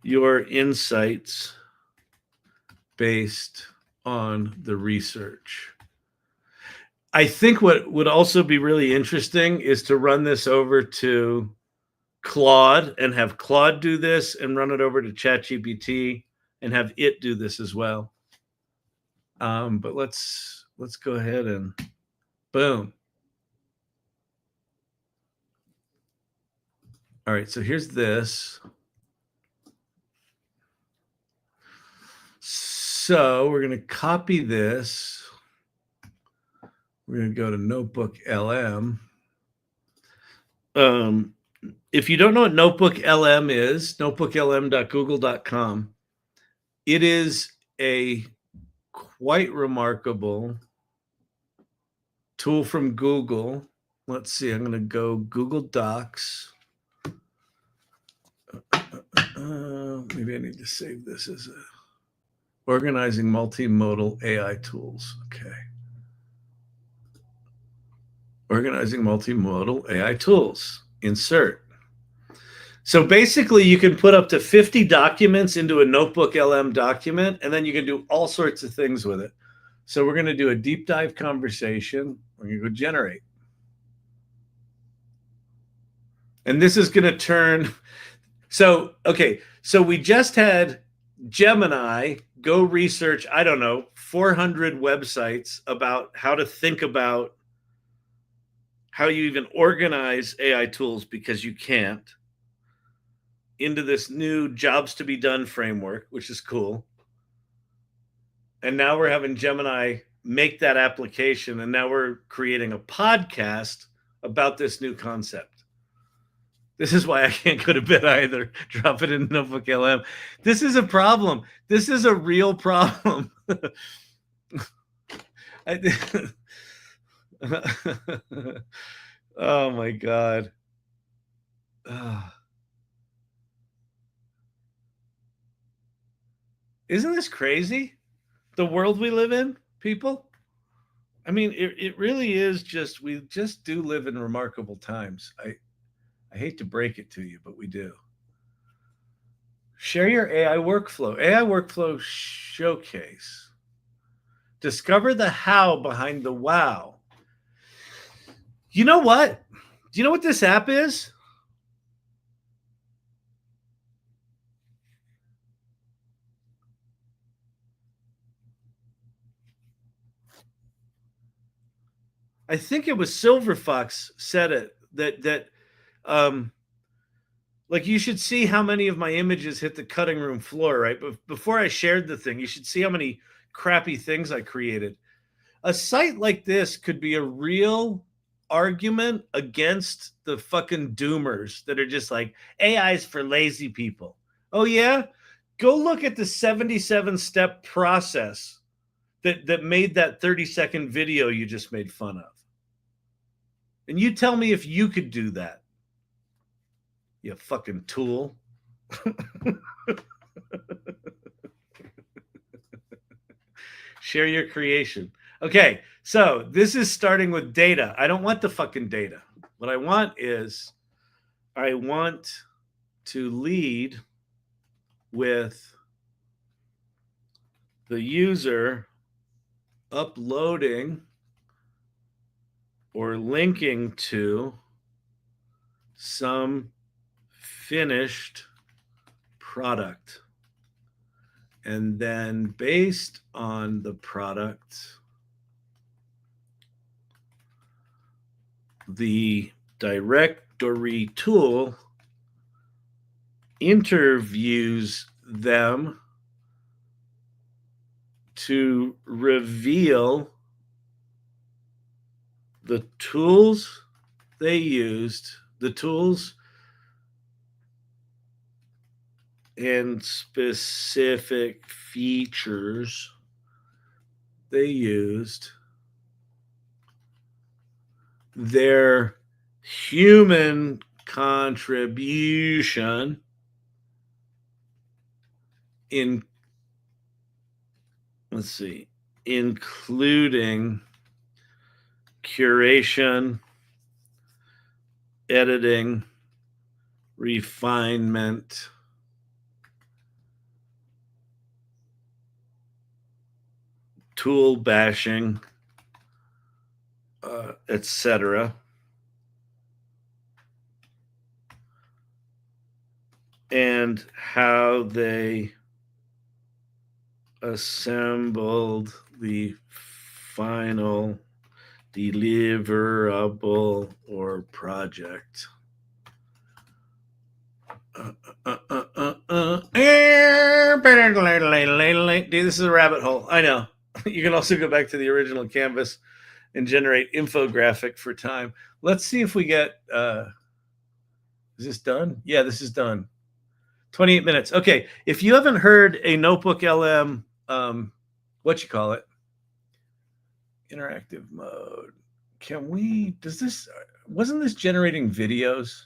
your insights based on the research. I think what would also be really interesting is to run this over to Claude and have Claude do this and run it over to Chat GPT and have it do this as well. But let's go ahead and boom. All right, so here's this. So we're going to copy this. We're going to go to NotebookLM. If you don't know what NotebookLM is, notebooklm.google.com. It is a quite remarkable tool from Google. Let's see, I'm going to go Google Docs. Maybe I need to save this as a organizing multimodal AI tools. Okay. Organizing multimodal AI tools. Insert. So basically, you can put up to 50 documents into a NotebookLM document, and then you can do all sorts of things with it. So we're going to do a deep dive conversation. We're going to go generate. And this is going to turn. So, okay. So we just had Gemini go research, 400 websites about how to think about how you even organize AI tools, because you can't, into this new jobs to be done framework, which is cool. And now we're having Gemini make that application, and now we're creating a podcast about this new concept. This is why I can't go to bed either. Drop it in NotebookLM. This is a problem. This is a real problem. Oh my God. Isn't this crazy? The world we live in, people? I mean, it really is just, we just do live in remarkable times. I hate to break it to you, but we do. Share your AI workflow. AI workflow showcase. Discover the how behind the wow. You know what? Do you know what this app is? I think it was Silver Fox said it, that like, you should see how many of my images hit the cutting room floor, right? But before I shared the thing, you should see how many crappy things I created. A site like this could be a real argument against the fucking doomers that are just like, AI is for lazy people. Oh yeah? Go look at the 77-step process that made that 30-second video you just made fun of. And you tell me if you could do that. You fucking tool. Share your creation. Okay, so this is starting with data. I don't want the fucking data. What I want is, I want to lead with the user uploading or linking to some finished product. And then based on the product, the directory tool interviews them to reveal the tools they used, the tools and specific features they used, their human contribution in, let's see, including curation, editing, refinement, tool bashing, etc. And how they assembled the final deliverable or project. Dude, this is a rabbit hole. I know. You can also go back to the original canvas and generate infographic for time. Let's see if we get, is this done? Yeah, this is done. 28 minutes. Okay. If you haven't heard a NotebookLM, what you call it? Interactive mode. Can we, does this, wasn't this generating videos?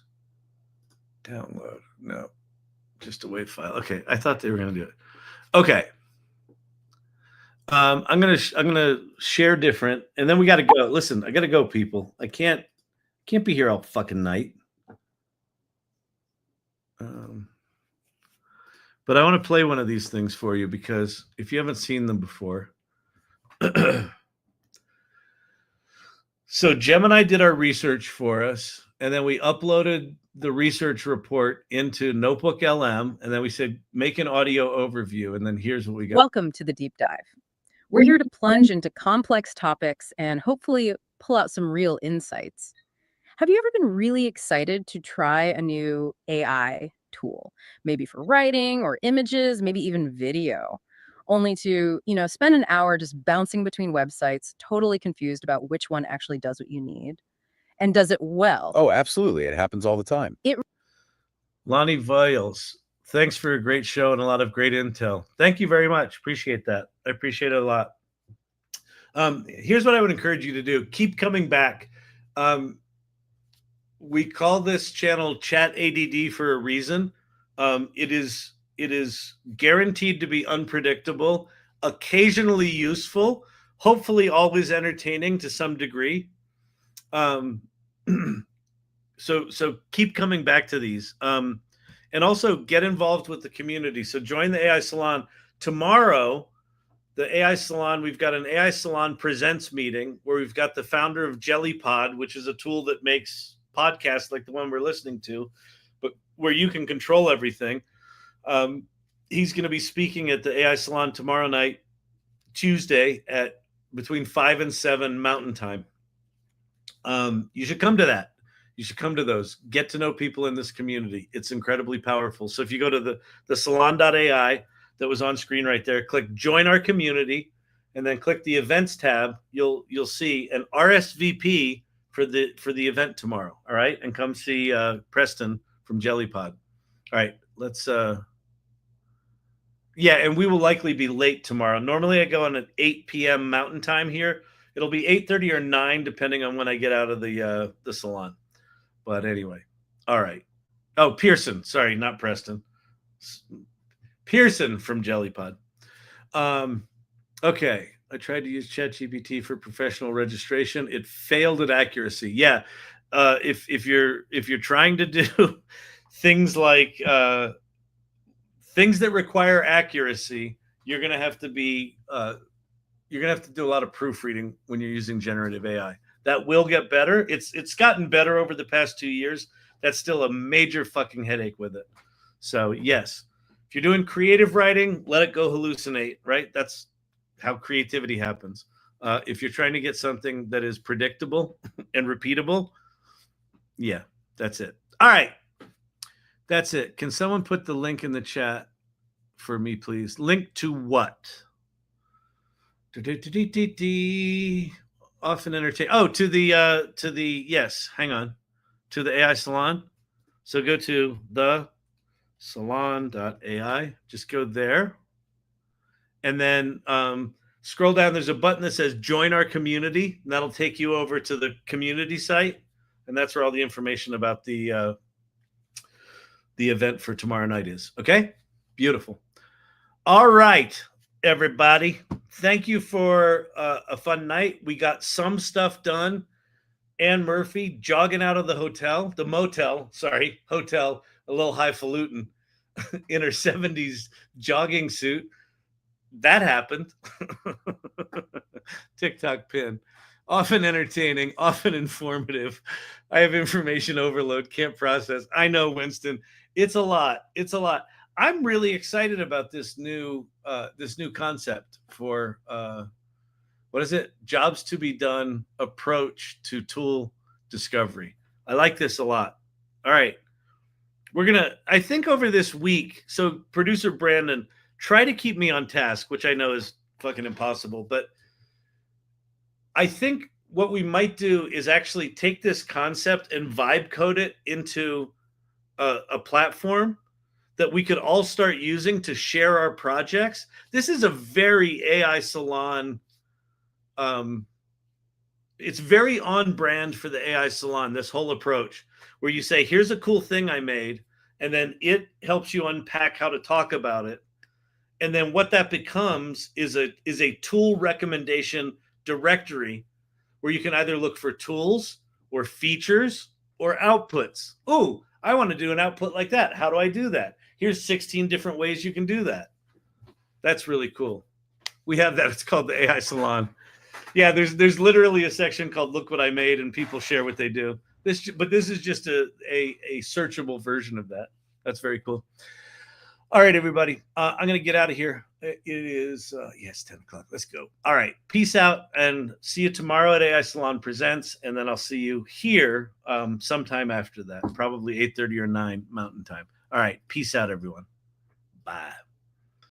Download. No, just a WAV file. Okay. I thought they were going to do it. Okay. I'm gonna share different, and then we got to go. Listen, I got to go, people. I can't be here all fucking night. But I want to play one of these things for you, because if you haven't seen them before. So Gemini did our research for us, and then we uploaded the research report into NotebookLM, and then we said, make an audio overview, and then here's what we got. Welcome to the deep dive. We're here to plunge into complex topics and hopefully pull out some real insights. Have you ever been really excited to try a new AI tool, maybe for writing or images, maybe even video, only to, spend an hour just bouncing between websites, totally confused about which one actually does what you need and does it well? Oh, absolutely. It happens all the time. Lonnie Viles, thanks for a great show and a lot of great intel. Thank you very much. Appreciate that. I appreciate it a lot. Here's what I would encourage you to do. Keep coming back. We call this channel Chat ADD for a reason. It is guaranteed to be unpredictable, occasionally useful, hopefully always entertaining to some degree. So keep coming back to these. And also get involved with the community. So join the AI Salon. Tomorrow, the AI Salon, we've got an AI Salon Presents meeting where we've got the founder of JellyPod, which is a tool that makes podcasts like the one we're listening to, but where you can control everything. He's going to be speaking at the AI Salon tomorrow night, Tuesday, at between 5 and 7 Mountain Time. You should come to that. You should come to those. Get to know people in this community. It's incredibly powerful. So if you go to the salon.ai that was on screen right there, click join our community, and then click the events tab. You'll see an RSVP for the event tomorrow. All right, and come see Preston from JellyPod. All right, let's. Yeah, and we will likely be late tomorrow. Normally I go on at 8 p.m. Mountain Time here. It'll be 8:30 or 9 depending on when I get out of the salon. But anyway, all right. Oh, Pearson. Sorry, not Preston. Pearson from JellyPod. Okay. I tried to use Chat GPT for professional registration. It failed at accuracy. Yeah. If you're trying to do things like things that require accuracy, you're gonna have to do a lot of proofreading when you're using generative AI. That will get better. It's gotten better over the past 2 years. That's still a major fucking headache with it. So yes, if you're doing creative writing, let it go hallucinate, right? That's how creativity happens. If you're trying to get something that is predictable and repeatable, yeah, that's it. All right. That's it. Can someone put the link in the chat for me, please? Link to what? Often entertain. Oh, to the yes. Hang on. To the AI Salon. So go to the salon.ai. Just go there, and then scroll down. There's a button that says "Join our community." And that'll take you over to the community site, and that's where all the information about the event for tomorrow night is. Okay, beautiful. All right, everybody. Thank you for a fun night. We got some stuff done. Ann Murphy jogging out of the hotel, hotel, a little highfalutin in her 70s jogging suit. That happened. TikTok pin. Often entertaining, often informative. I have information overload, can't process. I know, Winston. It's a lot. It's a lot. I'm really excited about this new concept for what is it? Jobs to be done approach to tool discovery. I like this a lot. All right. I think over this week, so producer Brandon, try to keep me on task, which I know is fucking impossible, but I think what we might do is actually take this concept and vibe code it into a platform that we could all start using to share our projects. This is a very AI Salon. It's very on brand for the AI Salon, this whole approach where you say, here's a cool thing I made, and then it helps you unpack how to talk about it. And then what that becomes is a tool recommendation directory where you can either look for tools or features or outputs. Oh, I want to do an output like that. How do I do that? Here's 16 different ways you can do that. That's really cool. We have that. It's called the AI Salon. Yeah, there's literally a section called "Look What I Made," and people share what they do. This is just a searchable version of that. That's very cool. All right, everybody. I'm going to get out of here. It is, yes, 10 o'clock. Let's go. All right. Peace out, and see you tomorrow at AI Salon Presents, and then I'll see you here sometime after that, probably 8:30 or 9 Mountain Time. All right. Peace out, everyone. Bye.